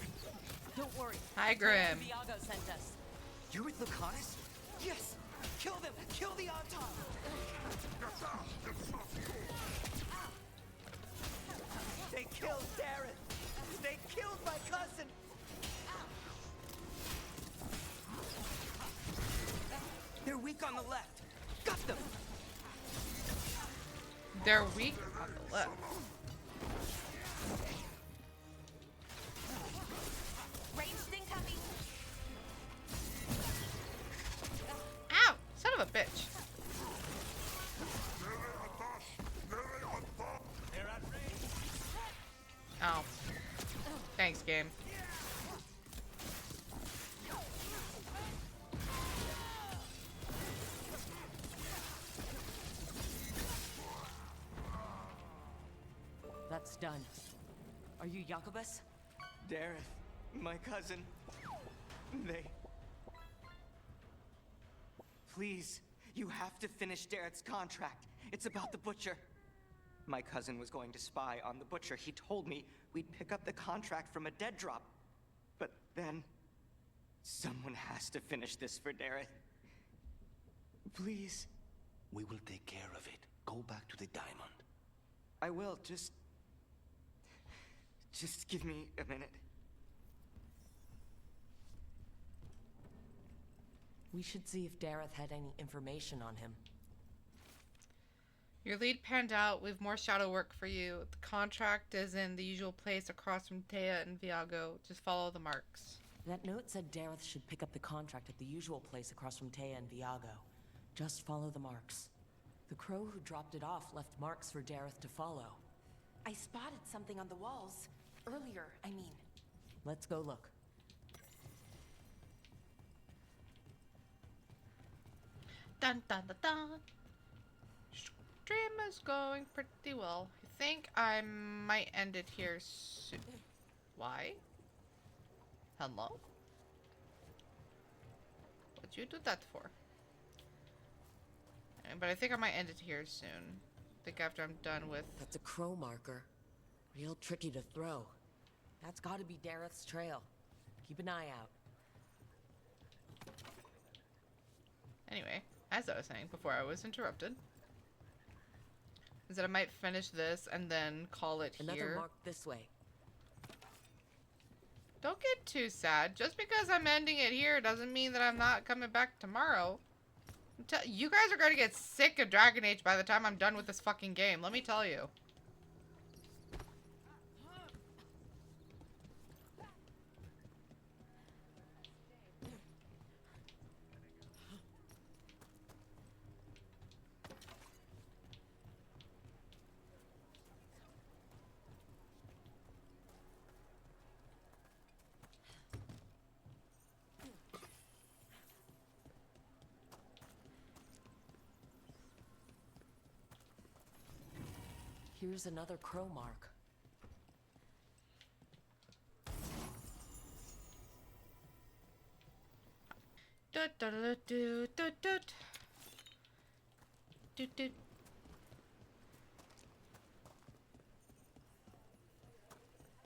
Don't worry. Hi, Grim. Viago sent us. You're with Lucanus? Yes! Kill them! Kill the Anton! They killed Darren! They killed my cousin! They're weak on the left. Got them! They're weak on the left. Ranged incoming. Ow! Son of a bitch. Oh. Thanks, game. That's done. Are you Jacobus? Darren, my cousin. They... Please, you have to finish Darrett's contract. It's about the Butcher. My cousin was going to spy on the Butcher. He told me we'd pick up the contract from a dead drop. But then... someone has to finish this for Darren. Please. We will take care of it. Go back to the diamond. I will, just give me a minute. We should see if Dareth had any information on him. Your lead panned out. We've more shadow work for you. The contract is in the usual place across from Taya and Viago. Just follow the marks. That note said Dareth should pick up the contract at the usual place across from Taya and Viago. Just follow the marks. The crow who dropped it off left marks for Dareth to follow. I spotted something on the walls. Earlier, I mean. Let's go look. Dun dun dun dun. Stream is going pretty well. I think I might end it here soon. Why? Hello? What'd you do that for? But I think I might end it here soon. I think after I'm done with... That's a crow marker. Real tricky to throw. That's gotta be Dareth's trail. Keep an eye out. Anyway, as I was saying before I was interrupted, is that I might finish this and then call it Another here. mark this way. Don't get too sad. Just because I'm ending it here doesn't mean that I'm not coming back tomorrow. You guys are going to get sick of Dragon Age by the time I'm done with this fucking game. Let me tell you. Here's another crow mark.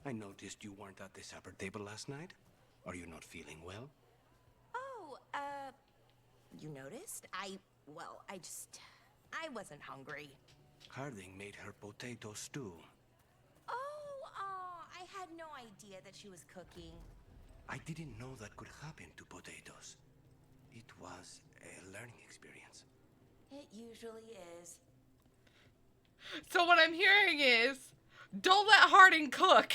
I noticed you weren't at the supper table last night. Are you not feeling well? Oh, you noticed? I wasn't hungry. Harding made her potato stew. Oh, I had no idea that she was cooking. I didn't know that could happen to potatoes. It was a learning experience. It usually is. So what I'm hearing is, don't let Harding cook.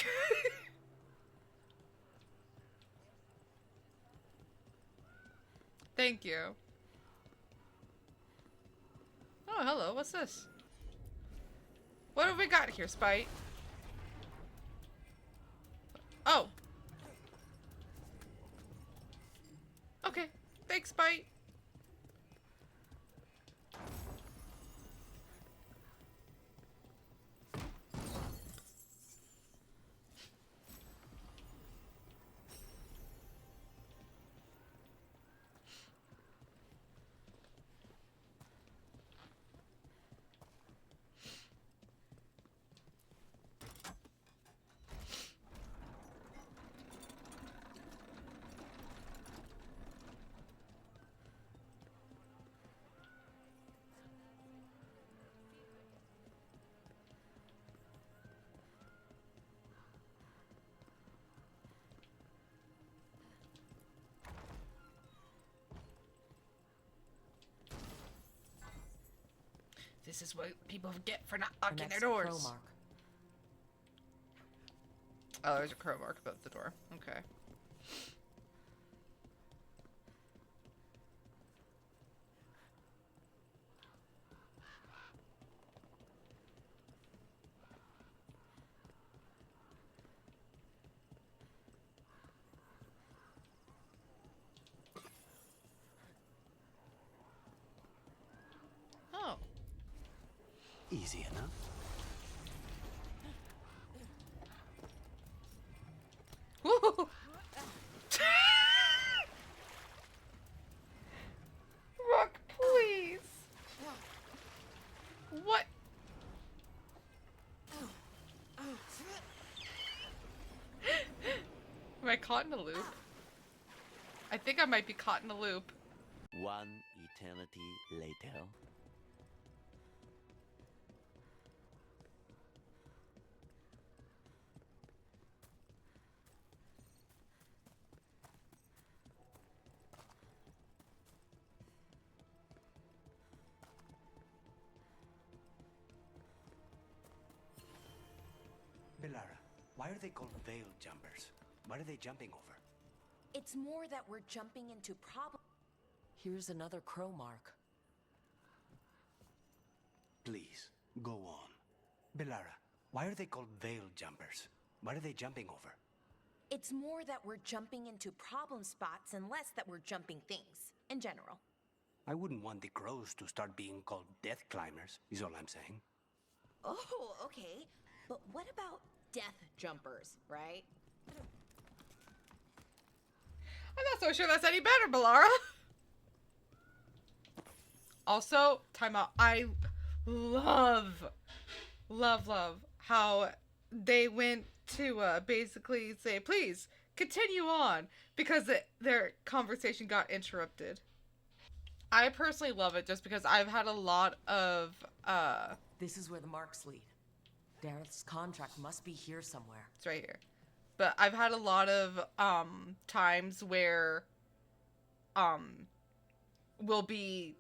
Thank you. Oh, hello. What's this? What have we got here, Spite? Oh. Okay. Thanks, Spite. This is what people get for not locking their doors. Crow mark. Oh, there's a crow mark above the door. Okay. Oh. Easy enough. Woo! Rock, please. What? Am I caught in a loop? I think I might be caught in a loop. One eternity later. Belara, why are they called veil jumpers? What are they jumping over? It's more that we're jumping into problems. Here's another crow mark. Please, go on. Belara, why are they called veil jumpers? What are they jumping over? It's more that we're jumping into problem spots and less that we're jumping things, in general. I wouldn't want the crows to start being called death climbers, is all I'm saying. Oh, okay. But what about death jumpers, right? I'm not so sure that's any better, Balara. Also, time out. I love how they went to basically say, please continue on, because their conversation got interrupted. I personally love it just because I've had a lot of This is where the marks lead. Dareth's contract must be here somewhere. It's right here. But I've had a lot of times where will be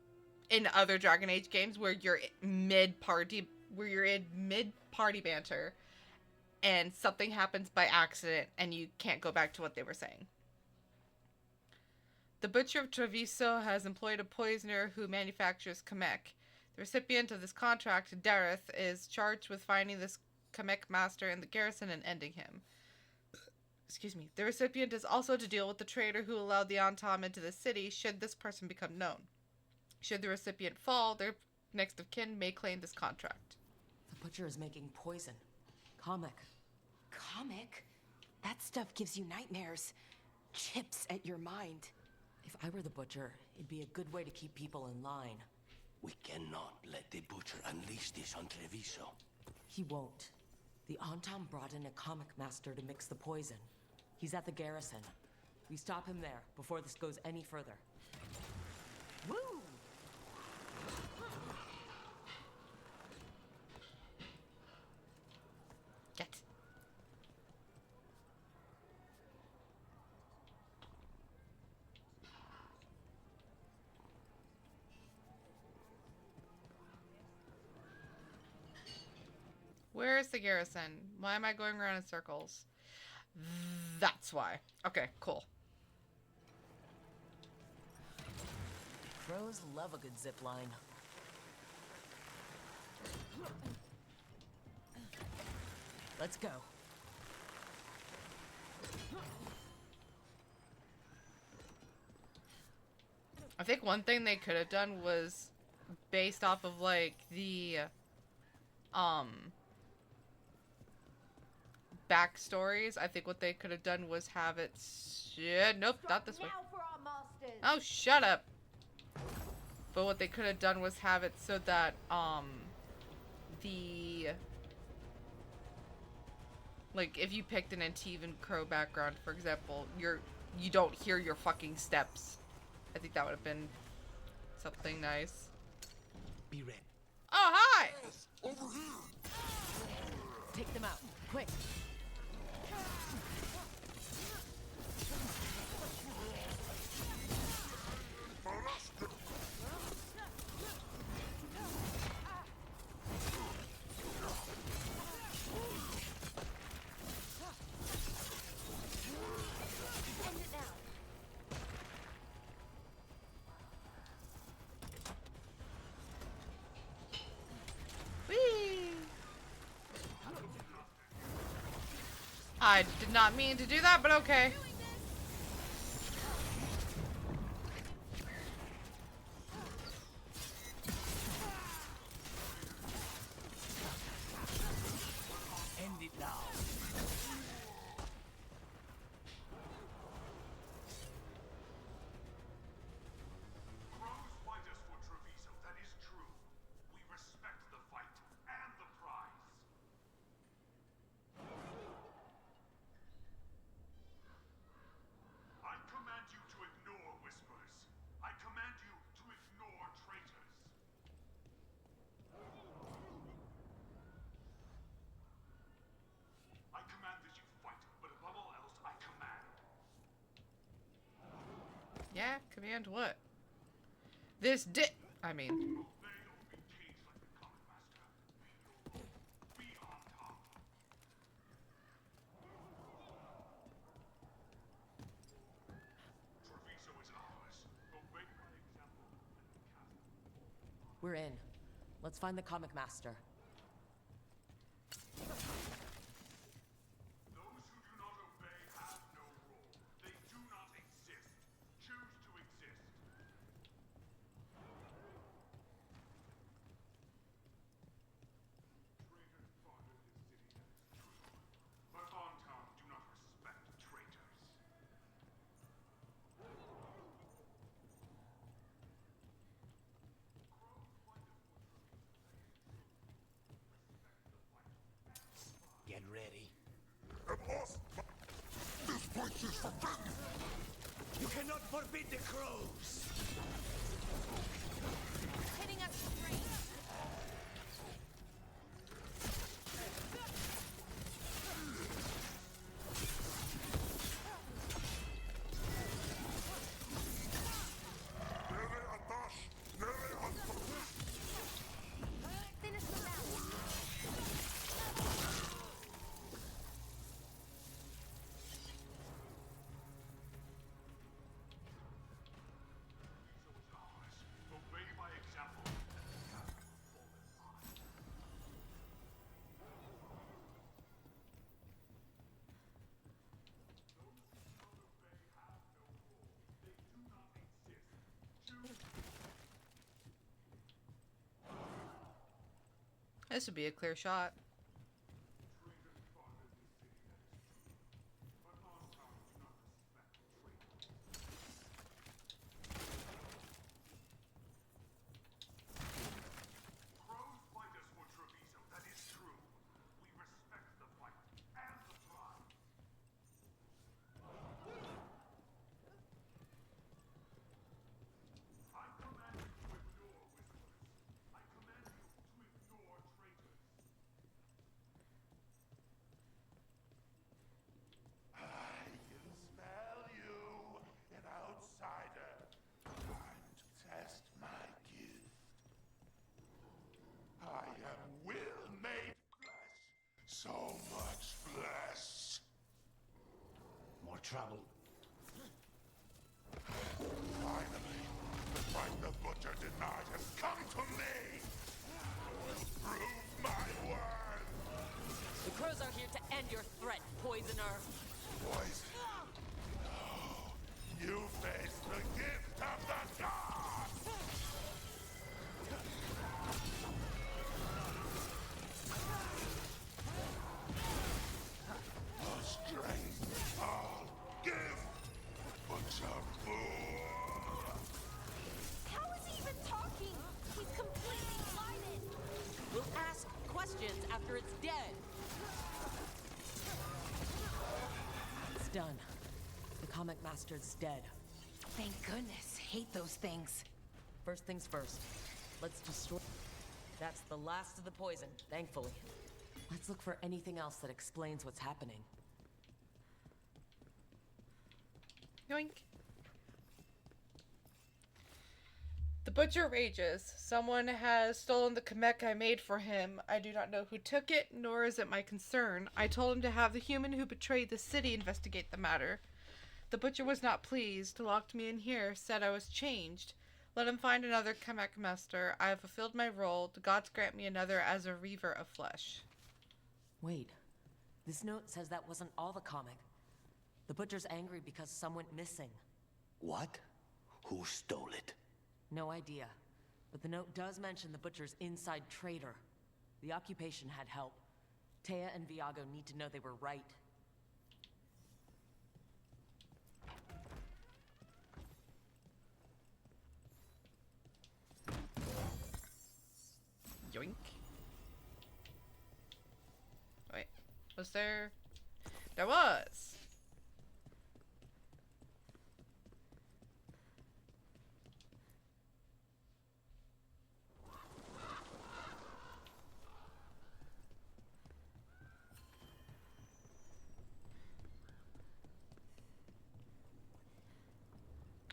in other Dragon Age games where you're in mid party banter and something happens by accident and you can't go back to what they were saying. The Butcher of Treviso has employed a poisoner who manufactures Kamek. The recipient of this contract, Dareth, is charged with finding this Kamek master in the garrison and ending him. Excuse me. The recipient is also to deal with the traitor who allowed the Antam into the city should this person become known. Should the recipient fall, their next of kin may claim this contract. The Butcher is making poison. Kamek. Comic? That stuff gives you nightmares. Chips at your mind. If I were the Butcher, it'd be a good way to keep people in line. We cannot let the Butcher unleash this on Treviso. He won't. The Antam brought in a Kamek master to mix the poison. He's at the garrison. We stop him there before this goes any further. Woo! Get. Where is the garrison? Why am I going around in circles? That's why. Okay, cool. Crows love a good zip line. Let's go. I think one thing they could have done was based off of like the backstories. I think what they could have done was have it nope, not this way. Oh, shut up. But what they could have done was have it so that the like if you picked an Antivan Crow background, for example, you don't hear your fucking steps. I think that would have been something nice. Be ready. Oh, hi! Over here! Take them out, quick! I did not mean to do that, but okay. End it now. Crows fight us for Treviso, that is true. We respect the fight and the prize. I command you to ignore whispers. I command you to ignore traitors. I command that you fight, but above all else, I command. Yeah, command what? I mean. We're in. Let's find the Kamek master. Those who do not obey have no role. They do not exist. Choose to exist. Traitors plundered this city, that is true. But Antam do not respect Forbid the crows! Hitting us straight. Finish them out. Obey my example. This would be a clear shot. Crows fight us for Treviso, that is true. We respect the fight and the prize. I command you to ignore whisperers. I command you to ignore traitors. I can smell you, an outsider, trying to test my gift. I am will made flesh, so much flesh. More trouble. Finally, the fight the butcher denied has come to me. I will prove my worth. The crows are here to end your threat, poisoner. Poison. No, you face the gift of the gods. The strength I'll give. Butcher fool. How is he even talking? He's completely blinded. We'll ask questions after it's dead. It's done. The comic master's dead. Thank goodness. Hate those things. First things first. Let's destroy... That's the last of the poison, thankfully. Let's look for anything else that explains what's happening. Yoink. The butcher rages. Someone has stolen the kamek I made for him. I do not know who took it, nor is it my concern. I told him to have the human who betrayed the city investigate the matter. The butcher was not pleased, locked me in here, said I was changed. Let him find another kamek master. I have fulfilled my role. The gods grant me another as a reaver of flesh. Wait. This note says that wasn't all the comic. The butcher's angry because some went missing. What? Who stole it? No idea. But the note does mention the butcher's inside traitor. The occupation had help. Taya and Viago need to know they were right. Yoink. Wait. Was there... There was!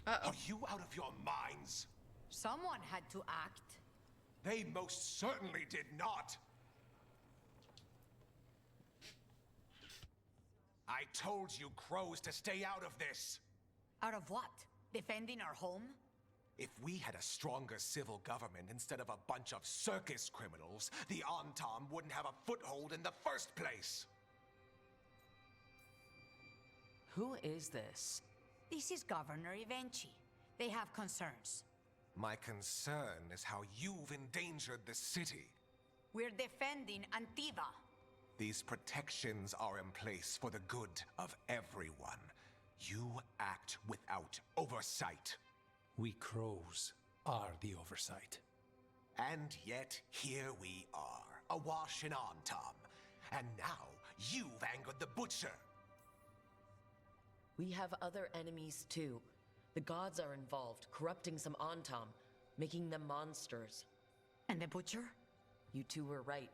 Uh-oh. Are you out of your minds? Someone had to act. They most certainly did not. I told you crows to stay out of this. Out of what? Defending our home? If we had a stronger civil government instead of a bunch of circus criminals, the Antam wouldn't have a foothold in the first place. Who is this? This is Governor Evenchi. They have concerns. My concern is how you've endangered the city. We're defending Antiva. These protections are in place for the good of everyone. You act without oversight. We crows are the oversight. And yet, here we are, awash in Antam. And now, you've angered the butcher. We have other enemies too. The gods are involved, corrupting some Antam, making them monsters. And the butcher? You two were right.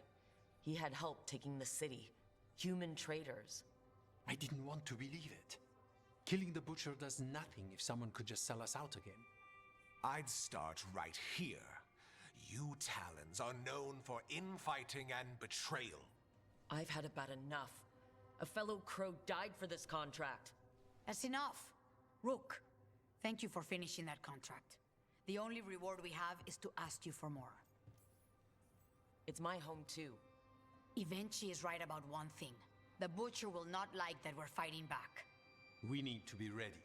He had help taking the city. Human traders. I didn't want to believe it. Killing the butcher does nothing if someone could just sell us out again. I'd start right here. You Talons are known for infighting and betrayal. I've had about enough. A fellow crow died for this contract. That's enough. Rook, thank you for finishing that contract. The only reward we have is to ask you for more. It's my home too. Evenchi is right about one thing. The butcher will not like that we're fighting back. We need to be ready.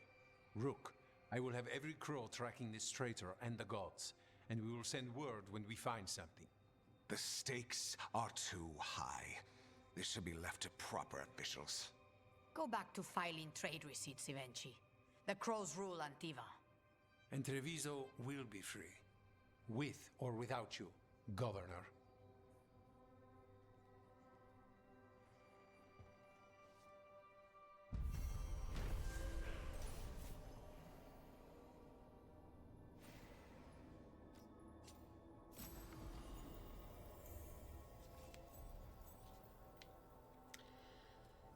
Rook, I will have every crow tracking this traitor and the gods, and we will send word when we find something. The stakes are too high. This should be left to proper officials. Go back to filing trade receipts, Evenchi. The crows rule Antiva. And Treviso will be free. With or without you, Governor.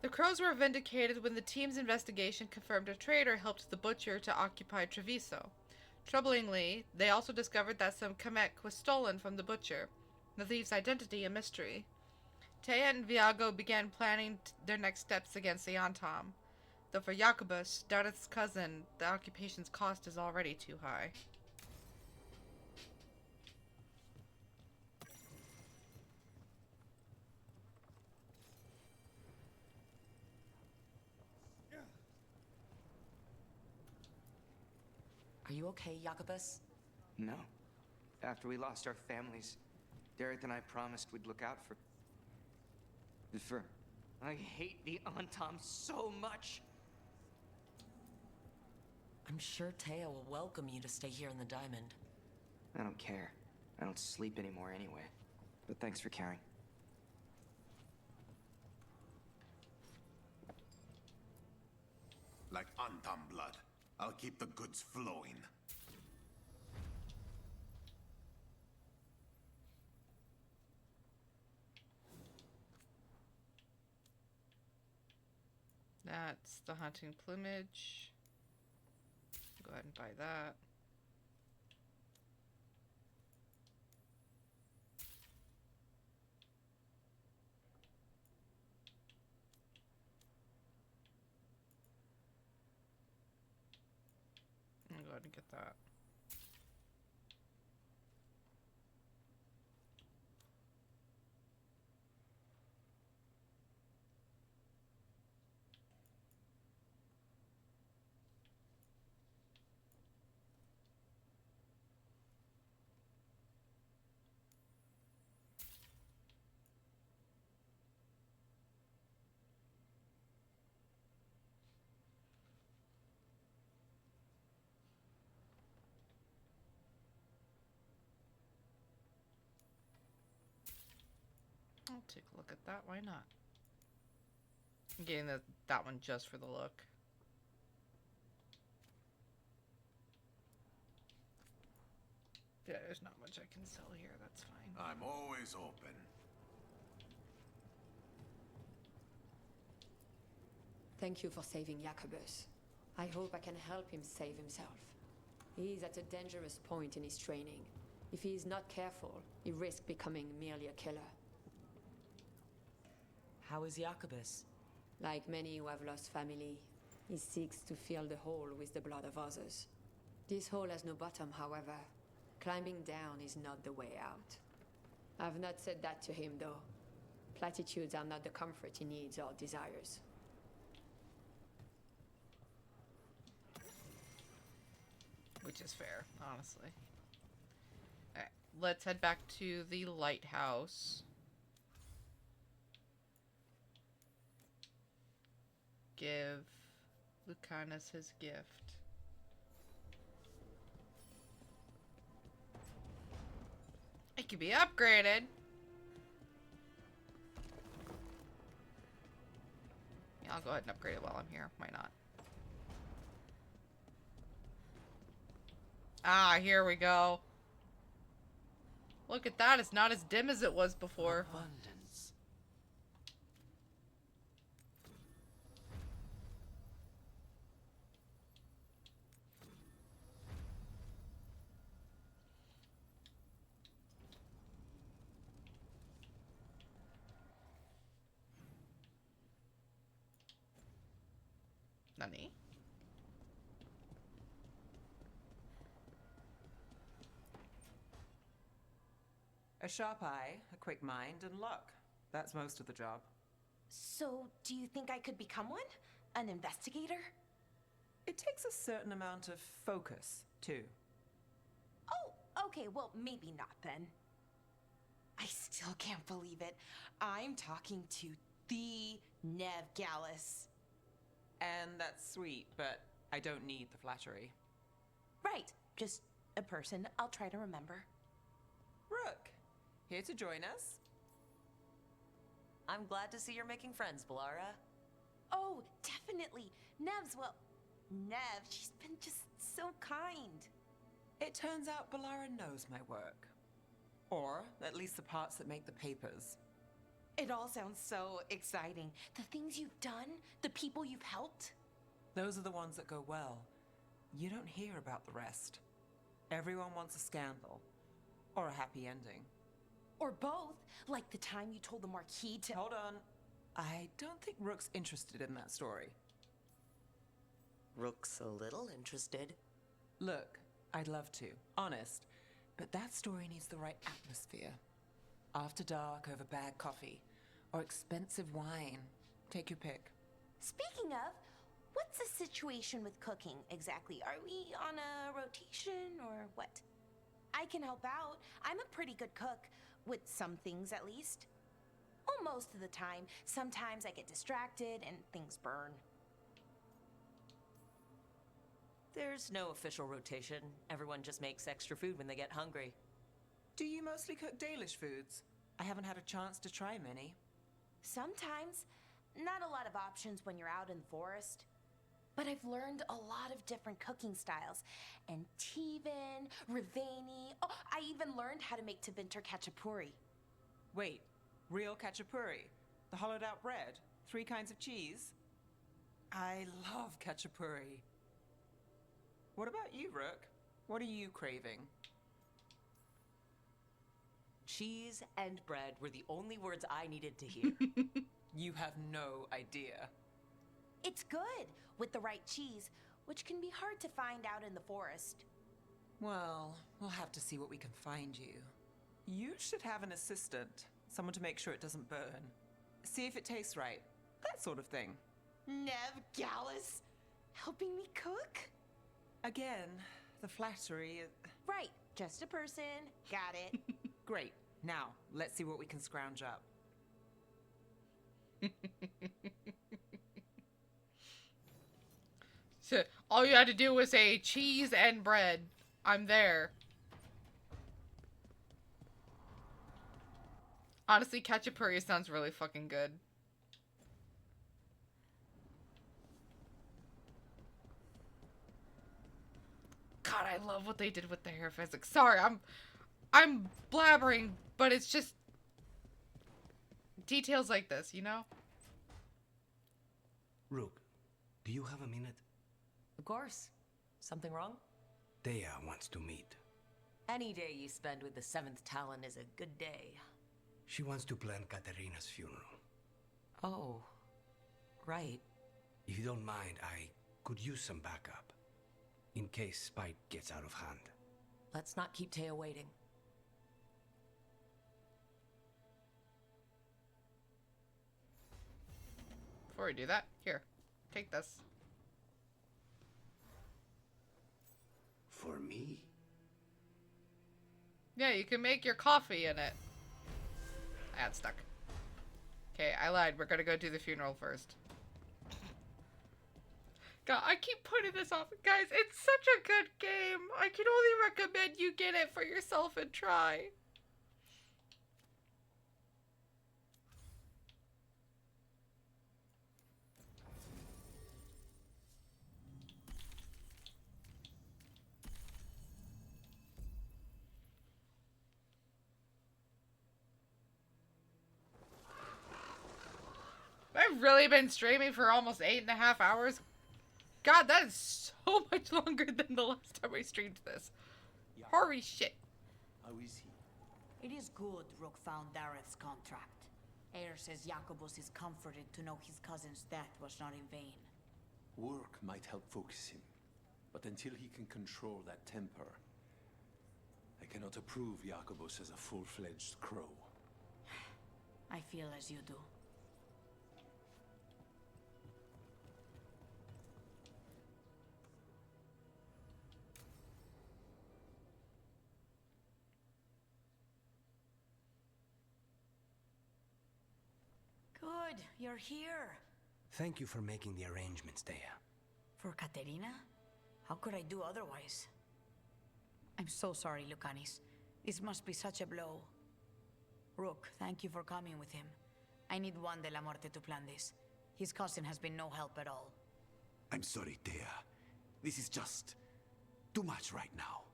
The crows were vindicated when the team's investigation confirmed a traitor helped the butcher to occupy Treviso. Troublingly, they also discovered that some Kamek was stolen from the butcher, the thief's identity a mystery. Taya and Viago began planning their next steps against the Antam. Though for Jacobus, Dareth's cousin, the occupation's cost is already too high. Are you okay, Jacobus? No. After we lost our families, Dareth and I promised we'd look out for... I hate the Antam so much! I'm sure Taya will welcome you to stay here in the Diamond. I don't care. I don't sleep anymore anyway. But thanks for caring. Like Antam blood. I'll keep the goods flowing. That's the hunting plumage. Go ahead and buy that. I'll go ahead and get that. I'll take a look at that. Why not? I'm getting that one just for the look. Yeah, there's not much I can sell here. That's fine. I'm always open. Thank you for saving Jacobus. I hope I can help him save himself. He is at a dangerous point in his training. If he is not careful, he risks becoming merely a killer. How is Jacobus? Like many who have lost family, he seeks to fill the hole with the blood of others. This hole has no bottom, however. Climbing down is not the way out. I've not said that to him, though. Platitudes are not the comfort he needs or desires. Which is fair, honestly. Alright, let's head back to the lighthouse. Give Lucanus his gift. It can be upgraded. Yeah, I'll go ahead and upgrade it while I'm here. Why not? Ah, here we go. Look at that, it's not as dim as it was before. Abundance. Nani? A sharp eye, a quick mind, and luck. That's most of the job. So, do you think I could become one? An investigator? It takes a certain amount of focus, too. Oh, okay, well, maybe not then. I still can't believe it. I'm talking to the Nev Gallus. And that's sweet, but I don't need the flattery. Right, just a person I'll try to remember. Rook, here to join us? I'm glad to see you're making friends, Balara. Oh, definitely. Nev's, well, Nev, she's been just so kind. It turns out Balara knows my work. Or at least the parts that make the papers. It all sounds so exciting. The things you've done, the people you've helped. Those are the ones that go well. You don't hear about the rest. Everyone wants a scandal. Or a happy ending. Or both, like the time you told the Marquis to— Hold on. I don't think Rook's interested in that story. Rook's a little interested. Look, I'd love to, honest. But that story needs the right atmosphere. After dark over bad coffee. Or expensive wine. Take your pick. Speaking of, what's the situation with cooking exactly? Are we on a rotation or what? I can help out. I'm a pretty good cook. With some things, at least. Well, most of the time. Sometimes I get distracted and things burn. There's no official rotation. Everyone just makes extra food when they get hungry. Do you mostly cook Dalish foods? I haven't had a chance to try many. Sometimes. Not a lot of options when you're out in the forest. But I've learned a lot of different cooking styles. Antivan, Rivani. Oh, I even learned how to make Tevinter Khachapuri. Wait, real khachapuri? The hollowed out bread? 3 kinds of cheese? I love khachapuri. What about you, Rook? What are you craving? Cheese and bread were the only words I needed to hear. You have no idea. It's good, with the right cheese, which can be hard to find out in the forest. Well, we'll have to see what we can find you. You should have an assistant. Someone to make sure it doesn't burn. See if it tastes right. That sort of thing. Nev Gallus, helping me cook? Again, the flattery... Right, just a person. Got it. Great. Now, let's see what we can scrounge up. So, all you had to do was say cheese and bread. I'm there. Honestly, khachapuri sounds really fucking good. God, I love what they did with the hair physics. Sorry, I'm blabbering, but it's just details like this, you know? Rook, do you have a minute? Of course. Something wrong? Dea wants to meet. Any day you spend with the 7th Talon is a good day. She wants to plan Katerina's funeral. Oh, right. If you don't mind, I could use some backup. In case Spite gets out of hand. Let's not keep Taya waiting. Before we do that, here, take this. For me? Yeah, you can make your coffee in it. Ah, it's stuck. Okay, I lied. We're gonna go do the funeral first. God, I keep putting this off. Guys, it's such a good game. I can only recommend you get it for yourself and try. You've really been streaming for almost 8.5 hours? God, that is so much longer than the last time I streamed this. Holy shit. How is he? It is good Rook found Dareth's contract. Air says Jacobus is comforted to know his cousin's death was not in vain. Work might help focus him, but until he can control that temper, I cannot approve Jacobus as a full-fledged crow. I feel as you do. Good, you're here. Thank you for making the arrangements, Thea. For Katerina? How could I do otherwise? I'm so sorry, Lucanis. This must be such a blow. Rook, thank you for coming with him. I need Juan de la Muerte to plan this. His cousin has been no help at all. I'm sorry, Thea. This is just too much right now.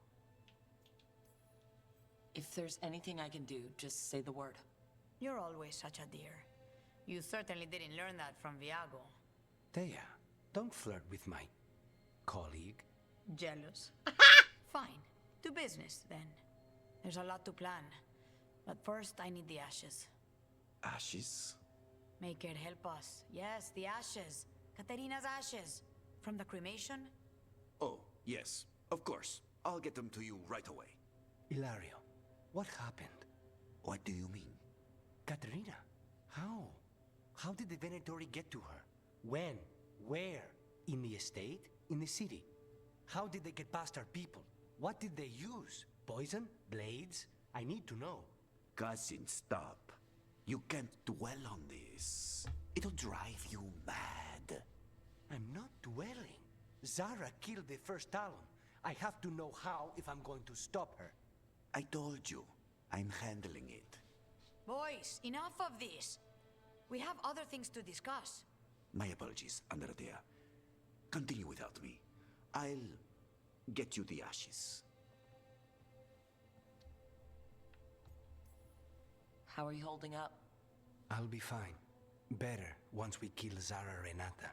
If there's anything I can do, just say the word. You're always such a dear. You certainly didn't learn that from Viago. Thea, don't flirt with my colleague. Jealous? Fine. To business, then. There's a lot to plan. But first, I need the ashes. Ashes? Make it help us. Yes, the ashes. Katerina's ashes. From the cremation? Oh, yes, of course. I'll get them to you right away. Ilario, what happened? What do you mean? Katerina, how? How did the Venatori get to her? When? Where? In the estate? In the city? How did they get past our people? What did they use? Poison? Blades? I need to know. Cousin, stop. You can't dwell on this. It'll drive you mad. I'm not dwelling. Zara killed the first Talon. I have to know how if I'm going to stop her. I told you, I'm handling it. Boys, enough of this. We have other things to discuss. My apologies, Andradea. Continue without me. I'll get you the ashes. How are you holding up? I'll be fine. Better once we kill Zara Renata.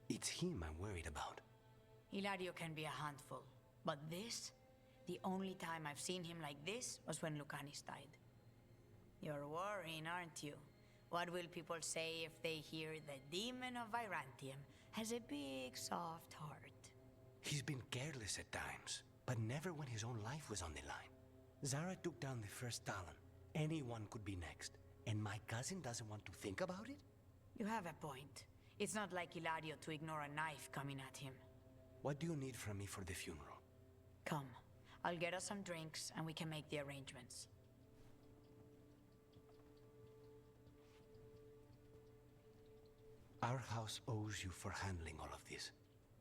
It's him I'm worried about. Hilario can be a handful. But this? The only time I've seen him like this was when Lucanis died. You're worrying, aren't you? What will people say if they hear the demon of Virantium has a big, soft heart? He's been careless at times, but never when his own life was on the line. Zara took down the first Talon. Anyone could be next, and my cousin doesn't want to think about it? You have a point. It's not like Hilario to ignore a knife coming at him. What do you need from me for the funeral? Come. I'll get us some drinks, and we can make the arrangements. Our house owes you for handling all of this.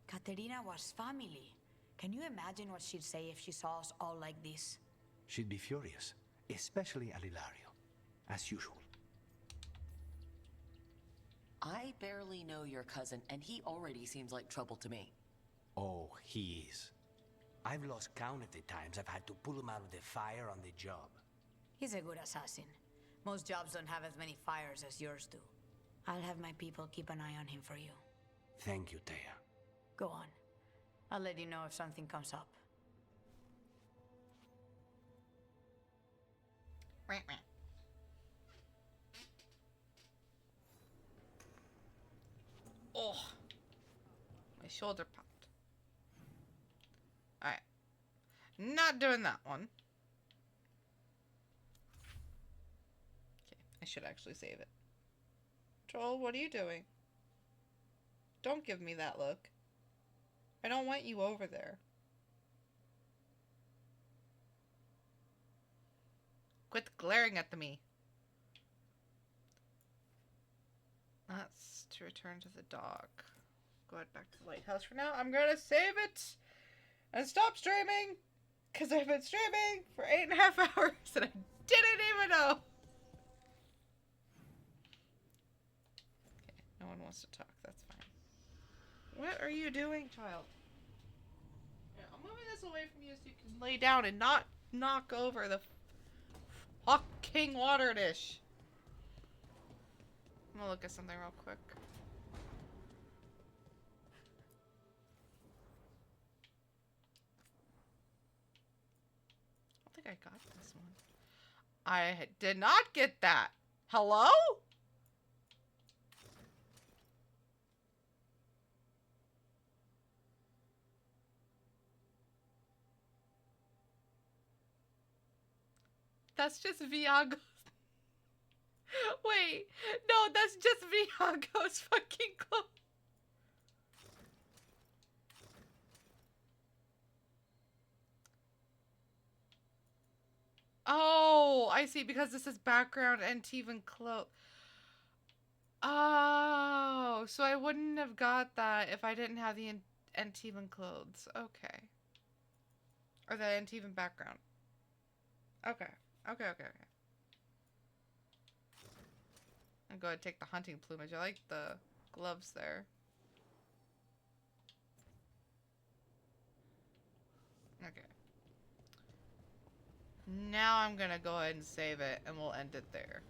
Katerina was family. Can you imagine what she'd say if she saw us all like this? She'd be furious, especially at Hilario, as usual. I barely know your cousin, and he already seems like trouble to me. Oh, he is. I've lost count of the times I've had to pull him out of the fire on the job. He's a good assassin. Most jobs don't have as many fires as yours do. I'll have my people keep an eye on him for you. Thank you, Thea. Go on. I'll let you know if something comes up. Oh, my shoulder popped. Alright. Not doing that one. Okay, I should actually save it. Joel, what are you doing? Don't give me that look. I don't want you over there. Quit glaring at me. That's to return to the dock. Go ahead back to the lighthouse for now. I'm gonna save it and stop streaming because I've been streaming for 8.5 hours and I didn't even know. Okay, no one wants to talk. That's fine. What are you doing, child? Yeah, I'm moving this away from you so you can lay down and not knock over the fucking water dish. I'm gonna look at something real quick. I did not get that. Hello? That's just Viago's. Wait, no, that's just Viago's fucking clothes. Oh, I see, because this is background and even clothes. Oh, so I wouldn't have got that if I didn't have the Antivan clothes. Okay. Or the Antivan background. Okay. Okay, okay, okay. I'm going to take the hunting plumage. I like the gloves there. Okay. Now I'm going to go ahead and save it, and we'll end it there.